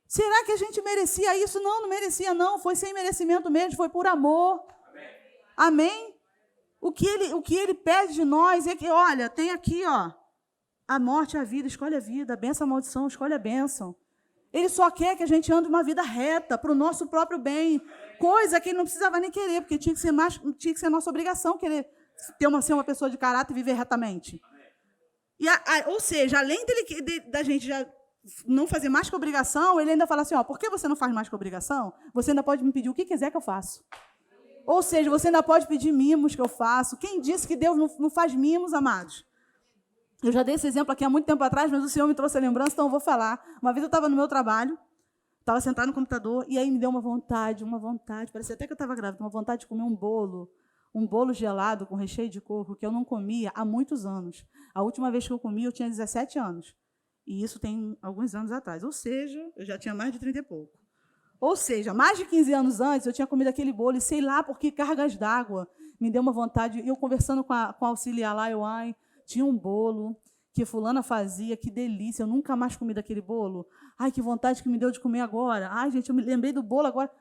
A: Será que a gente merecia isso? Não merecia, não. Foi sem merecimento mesmo, foi por amor. Amém? O que ele pede de nós é que, olha, tem aqui, ó, a morte e a vida, escolhe a vida, a bênção, a maldição, escolhe a bênção. Ele só quer que a gente ande uma vida reta, para o nosso próprio bem, coisa que ele não precisava nem querer, porque tinha que ser nossa obrigação querer ser uma pessoa de caráter e viver retamente. Ou seja, além da gente já não fazer mais que obrigação, ele ainda fala assim, ó, por que você não faz mais que obrigação? Você ainda pode me pedir o que quiser que eu faço. Ou seja, você ainda pode pedir mimos que eu faço. Quem disse que Deus não faz mimos, amados? Eu já dei esse exemplo aqui há muito tempo atrás, mas o Senhor me trouxe a lembrança, então eu vou falar. Uma vez eu estava no meu trabalho, estava sentada no computador, e aí me deu uma vontade, parecia até que eu estava grávida, uma vontade de comer um bolo gelado com recheio de coco, que eu não comia há muitos anos. A última vez que eu comi, eu tinha 17 anos. E isso tem alguns anos atrás. Ou seja, eu já tinha mais de 30 e pouco. Ou seja, mais de 15 anos antes, eu tinha comido aquele bolo, e sei lá por que cargas d'água me deu uma vontade. E eu conversando com a auxiliar lá, tinha um bolo que fulana fazia, que delícia, eu nunca mais comi daquele bolo. Ai, que vontade que me deu de comer agora. Ai, gente, eu me lembrei do bolo agora.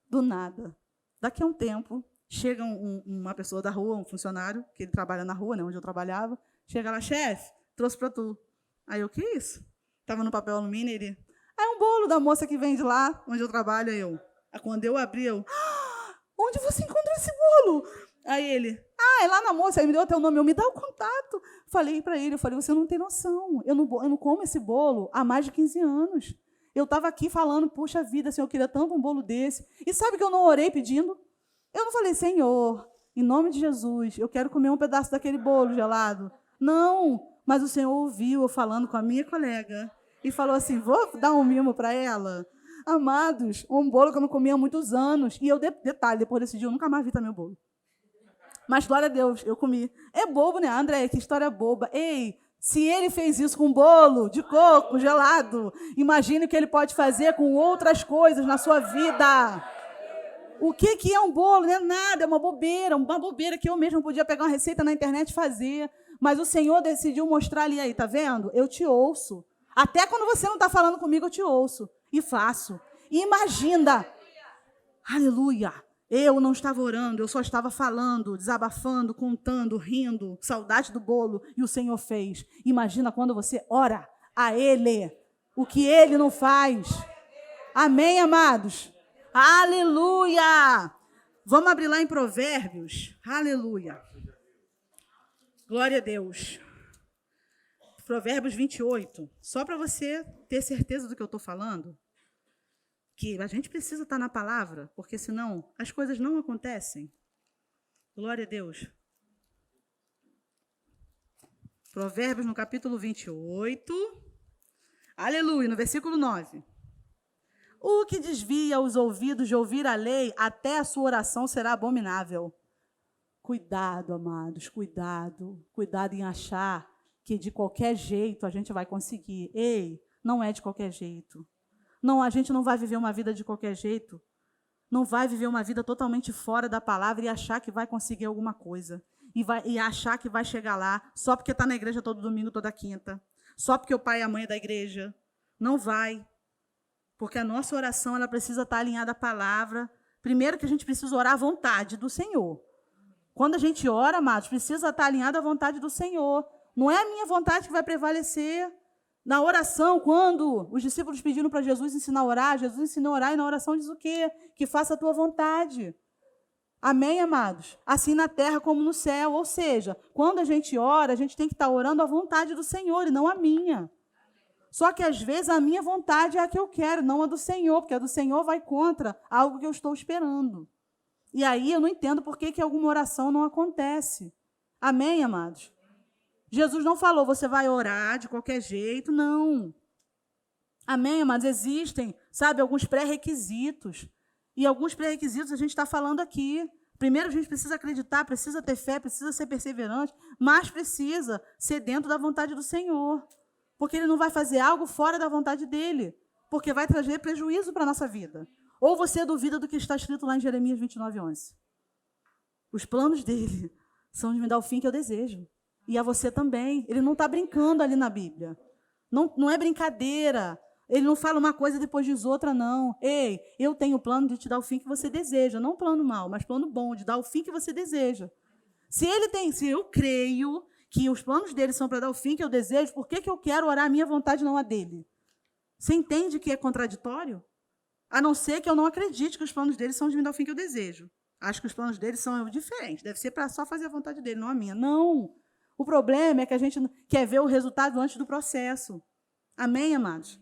A: Do nada. Daqui a um tempo, chega uma pessoa da rua, um funcionário, que ele trabalha na rua, né, onde eu trabalhava, chega lá, chefe, trouxe para tu. Aí eu, que isso? Estava no papel alumínio, ele... É um bolo da moça que vende lá, onde eu trabalho. Aí quando eu abri, onde você encontrou esse bolo? Aí ele, é lá na moça, aí me deu até o nome, me dá o contato. Falei para ele, você não tem noção, eu não como esse bolo há mais de 15 anos. Eu estava aqui falando, puxa vida, Senhor, eu queria tanto um bolo desse. E sabe que eu não orei pedindo? Eu não falei, Senhor, em nome de Jesus, eu quero comer um pedaço daquele bolo gelado. Não, mas o Senhor ouviu eu falando com a minha colega e falou assim, vou dar um mimo para ela. Amados, um bolo que eu não comia há muitos anos. E eu, detalhe, depois desse dia, eu nunca mais vi também o bolo. Mas, glória a Deus, eu comi. É bobo, né, André? Que história boba. Ei, se ele fez isso com bolo de coco gelado, imagine o que ele pode fazer com outras coisas na sua vida. O que é um bolo? Não é nada, é uma bobeira que eu mesmo podia pegar uma receita na internet e fazer. Mas o Senhor decidiu mostrar ali, aí, tá vendo? Eu te ouço. Até quando você não está falando comigo, eu te ouço. E faço. E imagina. Aleluia. Eu não estava orando, eu só estava falando, desabafando, contando, rindo, saudade do bolo, e o Senhor fez. Imagina quando você ora a Ele, o que Ele não faz. Amém, amados? Aleluia! Vamos abrir lá em Provérbios. Aleluia. Glória a Deus. Provérbios 28. Só para você ter certeza do que eu estou falando. que a gente precisa estar na palavra, porque senão as coisas não acontecem. Glória a Deus. Provérbios, no capítulo 28. Aleluia, no versículo 9. O que desvia os ouvidos de ouvir a lei, até a sua oração será abominável. Cuidado, amados, cuidado. Cuidado em achar que de qualquer jeito a gente vai conseguir. Ei, não é de qualquer jeito. Não, a gente não vai viver uma vida de qualquer jeito. Não vai viver uma vida totalmente fora da palavra e achar que vai conseguir alguma coisa. E achar que vai chegar lá só porque está na igreja todo domingo, toda quinta. Só porque o pai e a mãe é da igreja. Não vai. Porque a nossa oração ela precisa estar alinhada à palavra. Primeiro que a gente precisa orar à vontade do Senhor. Quando a gente ora, amados, precisa estar alinhado à vontade do Senhor. Não é a minha vontade que vai prevalecer. Na oração, quando os discípulos pediram para Jesus ensinar a orar, Jesus ensinou a orar e na oração diz o quê? Que faça a tua vontade. Amém, amados? Assim na terra como no céu. Ou seja, quando a gente ora, a gente tem que estar orando à vontade do Senhor e não a minha. Só que, às vezes, a minha vontade é a que eu quero, não a do Senhor, porque a do Senhor vai contra algo que eu estou esperando. E aí eu não entendo por que alguma oração não acontece. Amém, amados? Jesus não falou, você vai orar de qualquer jeito, não. Amém, amados? Existem, sabe, alguns pré-requisitos. E alguns pré-requisitos a gente está falando aqui. Primeiro, a gente precisa acreditar, precisa ter fé, precisa ser perseverante, mas precisa ser dentro da vontade do Senhor. Porque Ele não vai fazer algo fora da vontade dEle, porque vai trazer prejuízo para a nossa vida. Ou você duvida do que está escrito lá em Jeremias 29:11. Os planos dEle são de me dar o fim que eu desejo. E a você também. Ele não está brincando ali na Bíblia. Não é brincadeira. Ele não fala uma coisa e depois diz outra, não. Ei, eu tenho o plano de te dar o fim que você deseja. Não plano mau, mas plano bom, de dar o fim que você deseja. Se eu creio que os planos dele são para dar o fim que eu desejo, por que eu quero orar a minha vontade, não a dele? Você entende que é contraditório? A não ser que eu não acredite que os planos dele são de me dar o fim que eu desejo. Acho que os planos dele são diferentes. Deve ser para só fazer a vontade dele, não a minha. Não. O problema é que a gente quer ver o resultado antes do processo. Amém, amados?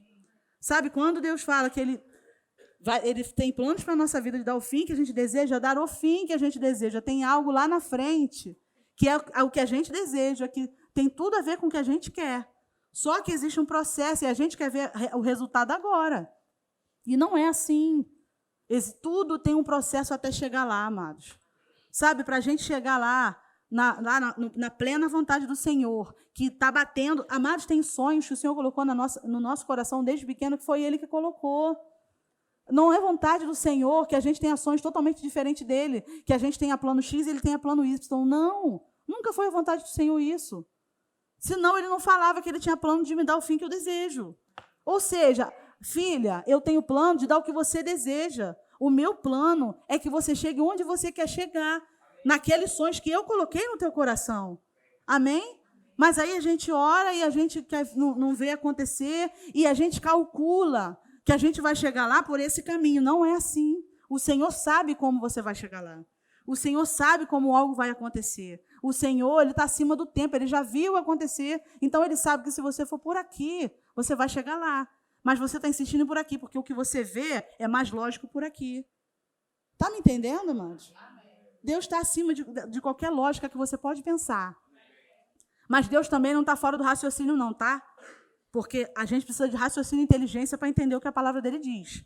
A: Sabe, quando Deus fala que Ele tem planos para a nossa vida de dar o fim que a gente deseja, dar o fim que a gente deseja. Tem algo lá na frente que é o que a gente deseja, que tem tudo a ver com o que a gente quer. Só que existe um processo e a gente quer ver o resultado agora. E não é assim. Tudo tem um processo até chegar lá, amados. Sabe, para a gente chegar lá na plena vontade do Senhor, que está batendo. Amados, tem sonhos que o Senhor colocou no nosso coração desde pequeno, que foi Ele que colocou. Não é vontade do Senhor que a gente tenha sonhos totalmente diferentes dele, que a gente tenha plano X e ele tenha plano Y. Não, nunca foi a vontade do Senhor isso. Senão ele não falava que ele tinha plano de me dar o fim que eu desejo. Ou seja, filha, eu tenho plano de dar o que você deseja. O meu plano é que você chegue onde você quer chegar, naqueles sonhos que eu coloquei no teu coração. Amém? Mas aí a gente ora e a gente não vê acontecer e a gente calcula que a gente vai chegar lá por esse caminho. Não é assim. O Senhor sabe como você vai chegar lá. O Senhor sabe como algo vai acontecer. O Senhor, Ele está acima do tempo, Ele já viu acontecer. Então, Ele sabe que se você for por aqui, você vai chegar lá. Mas você está insistindo por aqui, porque o que você vê é mais lógico por aqui. Está me entendendo, amados? Deus está acima de qualquer lógica que você pode pensar. Mas Deus também não está fora do raciocínio, não, tá? Porque a gente precisa de raciocínio e inteligência para entender o que a palavra dele diz.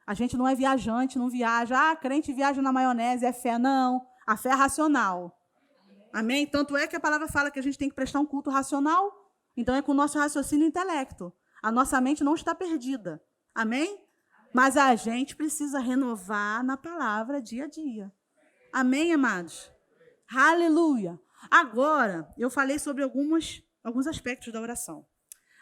A: A gente não é viajante, não viaja. Crente viaja na maionese, é fé. Não, a fé é racional. Amém? Tanto é que a palavra fala que a gente tem que prestar um culto racional. Então é com o nosso raciocínio e intelecto. A nossa mente não está perdida. Amém? Mas a gente precisa renovar na palavra dia a dia. Amém, amados? Aleluia! Agora, eu falei sobre alguns aspectos da oração.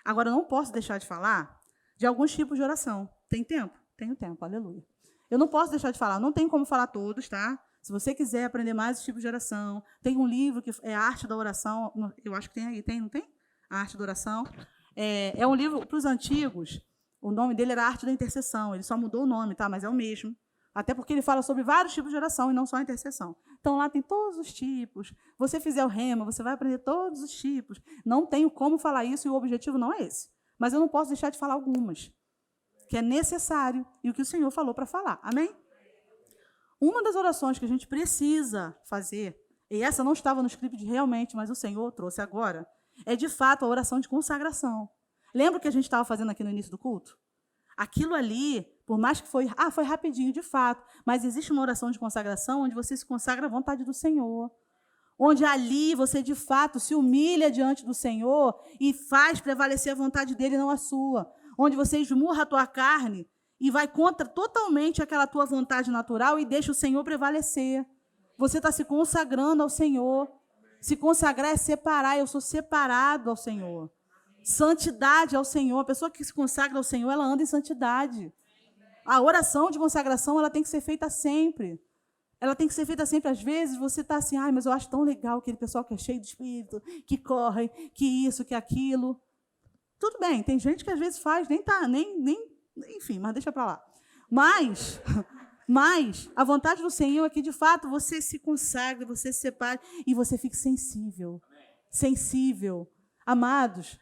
A: Agora, eu não posso deixar de falar de alguns tipos de oração. Tem tempo? Tenho tempo, aleluia. Eu não posso deixar de falar, não tem como falar todos, tá? Se você quiser aprender mais os tipos de oração, tem um livro que é a Arte da Oração, eu acho que tem aí, não tem? A Arte da Oração. É um livro para os antigos, o nome dele era Arte da Intercessão, ele só mudou o nome, tá? Mas é o mesmo. Até porque ele fala sobre vários tipos de oração e não só a intercessão. Então, lá tem todos os tipos. Você fizer o rema, você vai aprender todos os tipos. Não tenho como falar isso e o objetivo não é esse. Mas eu não posso deixar de falar algumas. que é necessário e o que o Senhor falou para falar. Amém? Uma das orações que a gente precisa fazer, e essa não estava no script realmente, mas o Senhor trouxe agora, é de fato a oração de consagração. Lembra o que a gente estava fazendo aqui no início do culto? Aquilo ali, por mais que foi rapidinho, de fato, mas existe uma oração de consagração onde você se consagra à vontade do Senhor. Onde ali você, de fato, se humilha diante do Senhor e faz prevalecer a vontade dele, não a sua. Onde você esmurra a tua carne e vai contra totalmente aquela tua vontade natural e deixa o Senhor prevalecer. Você está se consagrando ao Senhor. Se consagrar é separar. Eu sou separado ao Senhor. Santidade ao Senhor. A pessoa que se consagra ao Senhor, ela anda em santidade. A oração de consagração, ela tem que ser feita sempre. Ela tem que ser feita sempre. Às vezes você está assim, mas eu acho tão legal aquele pessoal que é cheio de espírito, que corre, que isso, que aquilo. Tudo bem, tem gente que às vezes faz, enfim, mas deixa para lá. Mas a vontade do Senhor é que, de fato, você se consagre, você se separe e você fique sensível. Sensível. Amados,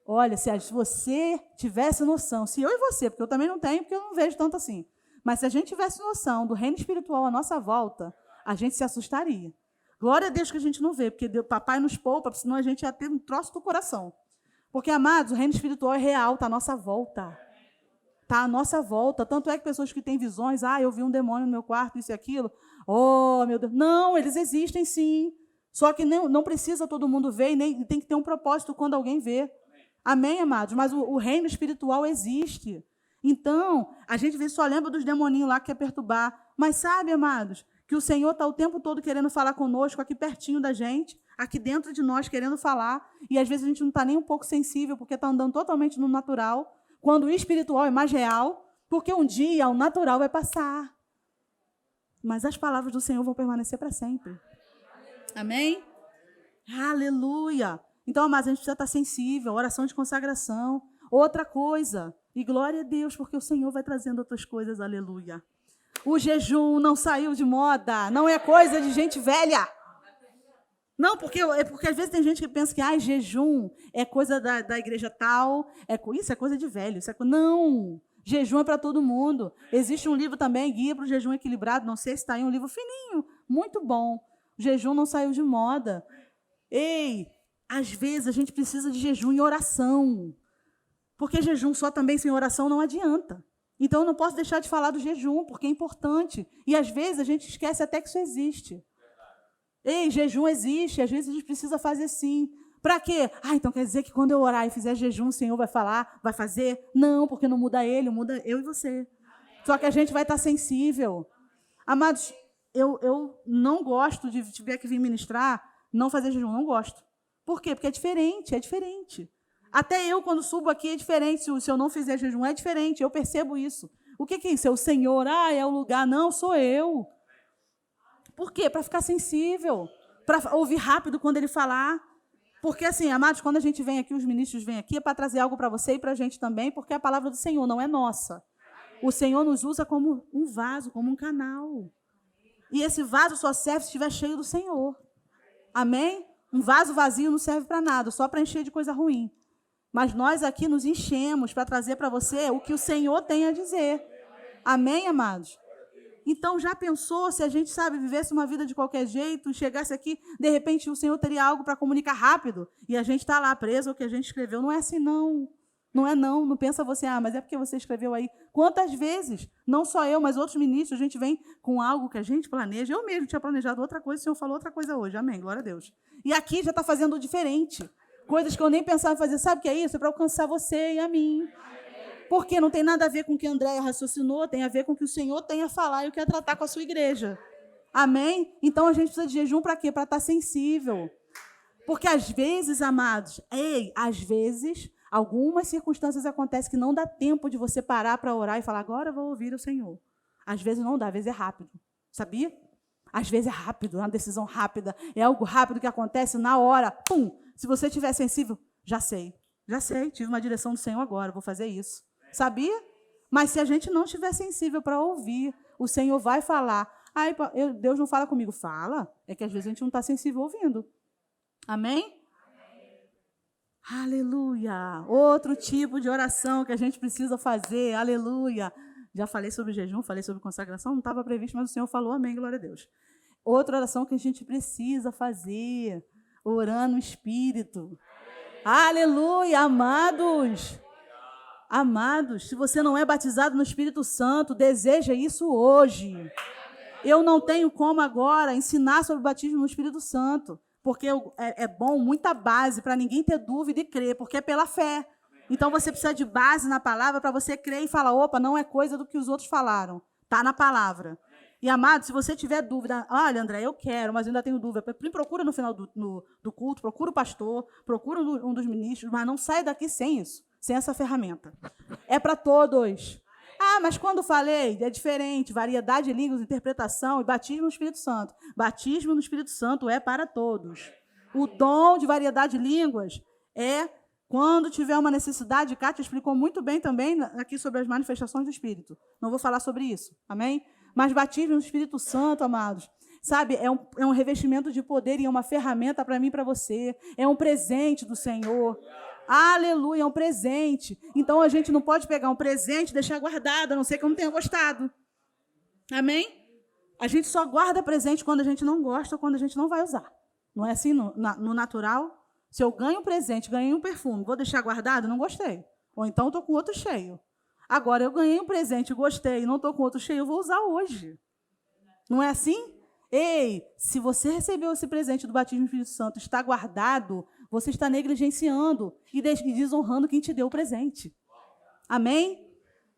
A: olha, se você tivesse noção, se eu e você, porque eu também não tenho, porque eu não vejo tanto assim, mas se a gente tivesse noção do reino espiritual à nossa volta, a gente se assustaria. Glória a Deus que a gente não vê, porque Deus, papai nos poupa, senão a gente ia ter um troço do coração. Porque, amados, o reino espiritual é real, está à nossa volta. Está à nossa volta. Tanto é que pessoas que têm visões, eu vi um demônio no meu quarto, isso e aquilo. Oh, meu Deus. Não, eles existem sim. Só que não precisa todo mundo ver e nem tem que ter um propósito quando alguém vê. Amém, amados? Mas o reino espiritual existe. Então, a gente só lembra dos demoninhos lá que quer perturbar. Mas sabe, amados, que o Senhor está o tempo todo querendo falar conosco, aqui pertinho da gente, aqui dentro de nós, querendo falar. E às vezes a gente não está nem um pouco sensível, porque está andando totalmente no natural, quando o espiritual é mais real, porque um dia o natural vai passar. Mas as palavras do Senhor vão permanecer para sempre. Amém? Aleluia! Então, amados, a gente precisa estar sensível, oração de consagração. Outra coisa, e glória a Deus, porque o Senhor vai trazendo outras coisas, aleluia. O jejum não saiu de moda, não é coisa de gente velha. Não, porque às vezes tem gente que pensa que jejum é coisa da igreja tal, isso é coisa de velho. Não, jejum é para todo mundo. Existe um livro também, Guia para o Jejum Equilibrado, não sei se está aí, um livro fininho, muito bom. O jejum não saiu de moda. Ei, às vezes a gente precisa de jejum e oração. Porque jejum só também sem oração não adianta. Então, eu não posso deixar de falar do jejum, porque é importante. E, às vezes, a gente esquece até que isso existe. Ei, jejum existe, às vezes a gente precisa fazer sim. Para quê? Então quer dizer que quando eu orar e fizer jejum, o Senhor vai falar, vai fazer? Não, porque não muda ele, muda eu e você. Só que a gente vai estar sensível. Amados, eu não gosto de tiver que vir ministrar, não fazer jejum, não gosto. Por quê? Porque é diferente, é diferente. Até eu, quando subo aqui, é diferente. Se eu não fizer jejum, é diferente. Eu percebo isso. O que é isso? É o Senhor? É o lugar? Não, sou eu. Por quê? Para ficar sensível. Para ouvir rápido quando ele falar. Porque, assim, amados, quando a gente vem aqui, os ministros vêm aqui, é para trazer algo para você e para a gente também, porque a palavra do Senhor não é nossa. O Senhor nos usa como um vaso, como um canal. E esse vaso só serve se estiver cheio do Senhor. Amém? Um vaso vazio não serve para nada, só para encher de coisa ruim. Mas nós aqui nos enchemos para trazer para você o que o Senhor tem a dizer. Amém, amados? Então, já pensou se a gente, vivesse uma vida de qualquer jeito e chegasse aqui, de repente o Senhor teria algo para comunicar rápido e a gente está lá preso ao que a gente escreveu? Não é assim, não. Não é não. Não pensa você, mas é porque você escreveu aí. Quantas vezes, não só eu, mas outros ministros, a gente vem com algo que a gente planeja. Eu mesmo tinha planejado outra coisa, o Senhor falou outra coisa hoje. Amém, glória a Deus. E aqui já está fazendo diferente. Coisas que eu nem pensava em fazer. Sabe o que é isso? É para alcançar você e a mim. Porque não tem nada a ver com o que a Andréia raciocinou, tem a ver com o que o Senhor tem a falar e o que é tratar com a sua igreja. Amém? Então, a gente precisa de jejum para quê? Para estar sensível. Porque, às vezes, amados, às vezes, algumas circunstâncias acontecem que não dá tempo de você parar para orar e falar, agora eu vou ouvir o Senhor. Às vezes não dá, às vezes é rápido. Sabia? Às vezes é rápido, é uma decisão rápida, é algo rápido que acontece na hora, pum! Se você estiver sensível, já sei, tive uma direção do Senhor agora, vou fazer isso. Sabia? Mas se a gente não estiver sensível para ouvir, o Senhor vai falar. Deus não fala comigo. Fala. É que às vezes a gente não está sensível ouvindo. Amém? Aleluia! Outro tipo de oração que a gente precisa fazer. Aleluia! Já falei sobre jejum, falei sobre consagração, não estava previsto, mas o Senhor falou, amém, glória a Deus. Outra oração que a gente precisa fazer, orar no Espírito. Aleluia, amados! Amados, se você não é batizado no Espírito Santo, deseja isso hoje. Eu não tenho como agora ensinar sobre o batismo no Espírito Santo, porque é bom, muita base, para ninguém ter dúvida e crer, porque é pela fé. Então, você precisa de base na palavra para você crer e falar, opa, não é coisa do que os outros falaram. Está na palavra. E, amado, se você tiver dúvida, olha, André, eu quero, mas eu ainda tenho dúvida, procura no final do culto, procura o pastor, procura um dos ministros, mas não sai daqui sem isso, sem essa ferramenta. É para todos. Ah, mas quando falei, é diferente, variedade de línguas, interpretação e batismo no Espírito Santo. Batismo no Espírito Santo é para todos. O dom de variedade de línguas é quando tiver uma necessidade. Kátia explicou muito bem também aqui sobre as manifestações do Espírito. Não vou falar sobre isso, amém? Mas batismo no Espírito Santo, amados, sabe, é um revestimento de poder e é uma ferramenta para mim e para você. É um presente do Senhor. Aleluia, é um presente. Então, a gente não pode pegar um presente e deixar guardado, a não ser que eu não tenha gostado. Amém? A gente só guarda presente quando a gente não gosta ou quando a gente não vai usar. Não é assim no natural? Se eu ganho um presente, ganhei um perfume, vou deixar guardado? Não gostei. Ou então estou com outro cheio. Agora, eu ganhei um presente, gostei, não estou com outro cheio, eu vou usar hoje. Não é assim? Ei, se você recebeu esse presente do batismo do Espírito Santo, está guardado, você está negligenciando e desonrando quem te deu o presente. Amém?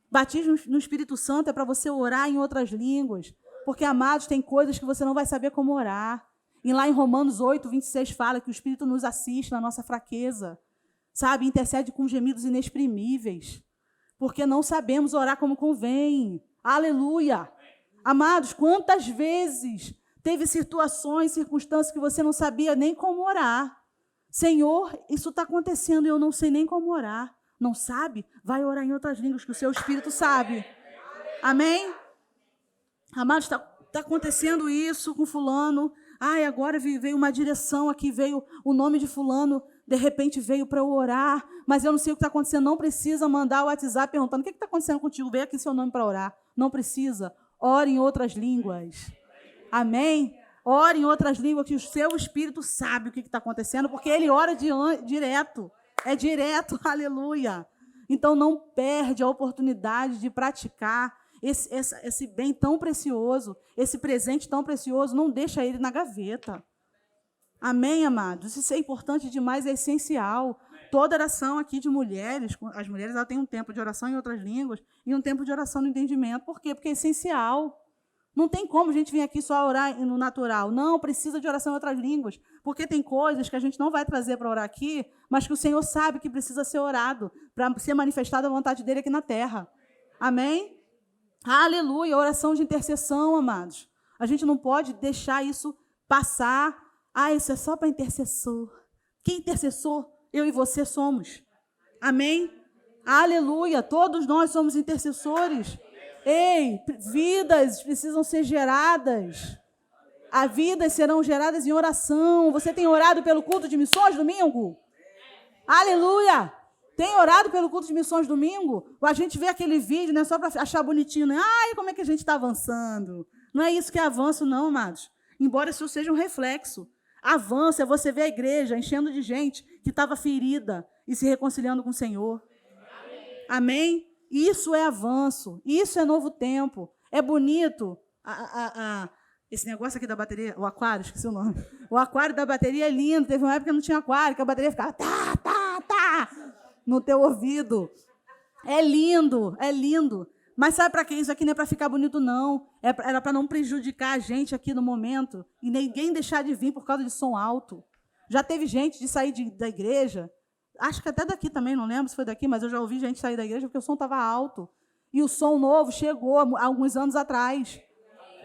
A: Batismo no Espírito Santo é para você orar em outras línguas. Porque, amados, tem coisas que você não vai saber como orar. E lá em Romanos 8, 26, fala que o Espírito nos assiste na nossa fraqueza. Sabe? Intercede com gemidos inexprimíveis. Porque não sabemos orar como convém. Aleluia! Amados, quantas vezes teve situações, circunstâncias que você não sabia nem como orar. Senhor, isso está acontecendo e eu não sei nem como orar. Não sabe? Vai orar em outras línguas que o seu Espírito sabe. Amém? Amados, está acontecendo isso com fulano. Ai, agora veio uma direção aqui, veio o nome de fulano, de repente veio para eu orar, mas eu não sei o que está acontecendo. Não precisa mandar o WhatsApp perguntando, o que está acontecendo contigo? Veio aqui seu nome para orar. Não precisa. Ore em outras línguas. Amém? Ore em outras línguas, que o seu Espírito sabe o que está acontecendo, porque ele ora direto. É direto, aleluia. Então, não perde a oportunidade de praticar esse bem tão precioso, esse presente tão precioso, não deixa ele na gaveta. Amém, amados? Isso é importante demais, é essencial. Toda oração aqui de mulheres, as mulheres elas têm um tempo de oração em outras línguas e um tempo de oração no entendimento. Por quê? Porque é essencial. Não tem como a gente vir aqui só orar no natural. Não, precisa de oração em outras línguas. Porque tem coisas que a gente não vai trazer para orar aqui, mas que o Senhor sabe que precisa ser orado para ser manifestada a vontade dele aqui na terra. Amém? Aleluia, oração de intercessão, amados. A gente não pode deixar isso passar. Ah, isso é só para intercessor. Que intercessor? Eu e você somos. Amém? Aleluia, todos nós somos intercessores. Ei, vidas precisam ser geradas. As vidas serão geradas em oração. Você tem orado pelo culto de missões domingo? Aleluia! Tem orado pelo culto de missões domingo? Ou a gente vê aquele vídeo, né, só para achar bonitinho, né? Ai, como é que a gente está avançando? Não é isso que é avanço, não, amados. Embora isso seja um reflexo. Avanço é você ver a igreja enchendo de gente que estava ferida e se reconciliando com o Senhor. Amém? Isso é avanço. Isso é novo tempo. É bonito. Esse negócio aqui da bateria, o aquário, esqueci o nome. O aquário da bateria é lindo. Teve uma época que não tinha aquário, que a bateria ficava no teu ouvido. É lindo, é lindo. Mas sabe para que isso aqui não é para ficar bonito, não. Era para não prejudicar a gente aqui no momento e ninguém deixar de vir por causa de som alto. Já teve gente de sair da igreja, acho que até daqui também, não lembro se foi daqui, mas eu já ouvi gente sair da igreja porque o som estava alto. E o som novo chegou há alguns anos atrás.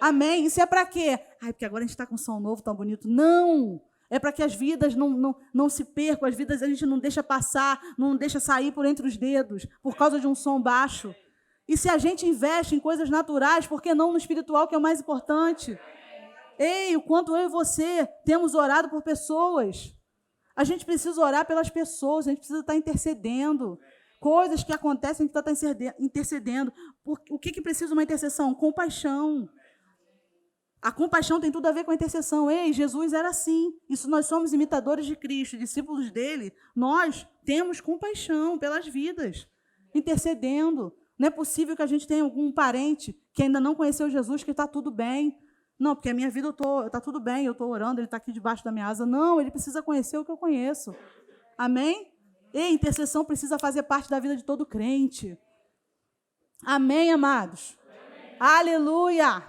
A: Amém? Isso é para quê? Ai, porque agora a gente está com um som novo tão bonito. Não! É para que as vidas não se percam, as vidas a gente não deixa passar, não deixa sair por entre os dedos, por causa de um som baixo. E se a gente investe em coisas naturais, por que não no espiritual, que é o mais importante? Ei, o quanto eu e você temos orado por pessoas. A gente precisa orar pelas pessoas, a gente precisa estar intercedendo. Coisas que acontecem, a gente precisa estar intercedendo. O que precisa uma intercessão? Compaixão. A compaixão tem tudo a ver com a intercessão. Ei, Jesus era assim. Isso, nós somos imitadores de Cristo, discípulos dele. Nós temos compaixão pelas vidas, intercedendo. Não é possível que a gente tenha algum parente que ainda não conheceu Jesus, que está tudo bem. Não, porque a minha vida está tudo bem, eu estou orando, ele está aqui debaixo da minha asa. Não, ele precisa conhecer o que eu conheço. Amém? E intercessão precisa fazer parte da vida de todo crente. Amém, amados? Amém. Aleluia!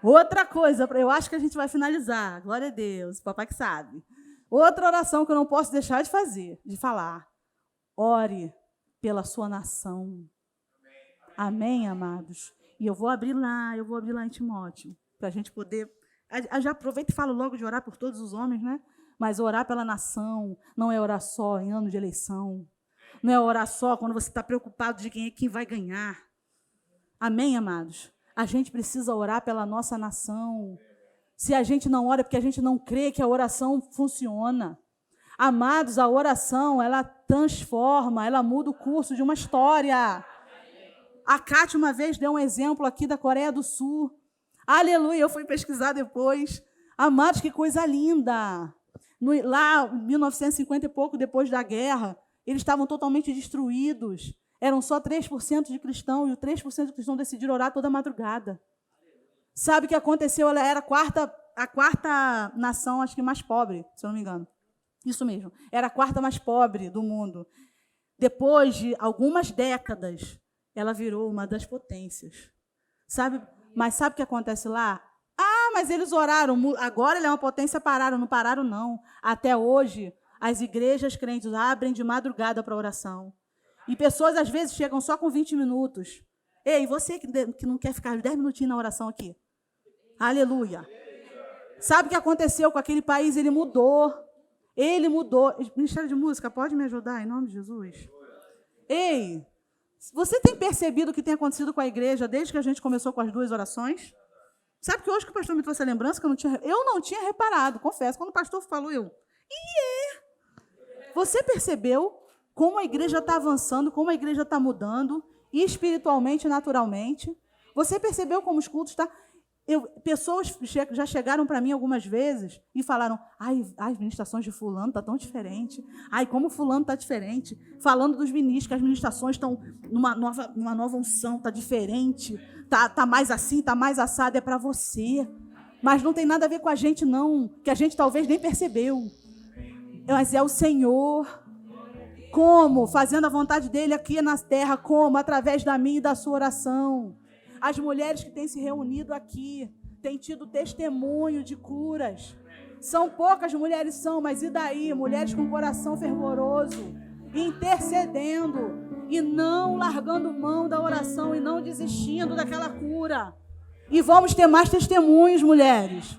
A: Outra coisa, eu acho que a gente vai finalizar. Glória a Deus, papai que sabe. Outra oração que eu não posso deixar de falar. Ore pela sua nação. Amém, amados? E eu vou abrir lá em Timóteo, para a gente poder... Eu já aproveito e falo logo de orar por todos os homens, né? Mas orar pela nação não é orar só em ano de eleição. Não é orar só quando você está preocupado de quem vai ganhar. Amém, amados? A gente precisa orar pela nossa nação. Se a gente não ora, é porque a gente não crê que a oração funciona. Amados, a oração, ela transforma, ela muda o curso de uma história. A Cátia uma vez deu um exemplo aqui da Coreia do Sul. Aleluia, eu fui pesquisar depois. Amados, que coisa linda. Lá, em 1950 e pouco, depois da guerra, eles estavam totalmente destruídos. Eram só 3% de cristãos, e os 3% de cristãos decidiram orar toda madrugada. Sabe o que aconteceu? Ela era a quarta nação, acho que mais pobre, se eu não me engano. Isso mesmo. Era a quarta mais pobre do mundo. Depois de algumas décadas, ela virou uma das potências. Mas sabe o que acontece lá? Mas eles oraram, agora ele é uma potência, pararam. Não pararam, não. Até hoje, as igrejas crentes abrem de madrugada para oração. E pessoas, às vezes, chegam só com 20 minutos. Ei, você que não quer ficar 10 minutinhos na oração aqui? Aleluia. Sabe o que aconteceu com aquele país? Ele mudou. Ele mudou. Ministério de Música, pode me ajudar, em nome de Jesus? Ei, você tem percebido o que tem acontecido com a igreja desde que a gente começou com as 2 orações? Sabe que hoje que o pastor me trouxe a lembrança que eu não tinha reparado, confesso. Quando o pastor falou, Você percebeu como a igreja está avançando, como a igreja está mudando, espiritualmente e naturalmente? Você percebeu como os cultos estão... Pessoas já chegaram para mim algumas vezes e falaram, as ministrações de fulano estão tão diferente. Como fulano está diferente. Falando dos ministros, que as ministrações estão numa nova unção, está diferente. Está mais assim, está mais assado, é para você. Mas não tem nada a ver com a gente, não, que a gente talvez nem percebeu. Mas é o Senhor. Como? Fazendo a vontade dele aqui na terra. Como? Através da minha e da sua oração. As mulheres que têm se reunido aqui têm tido testemunho de curas. São poucas mulheres, mas e daí? Mulheres com coração fervoroso, intercedendo e não largando mão da oração e não desistindo daquela cura. E vamos ter mais testemunhos, mulheres.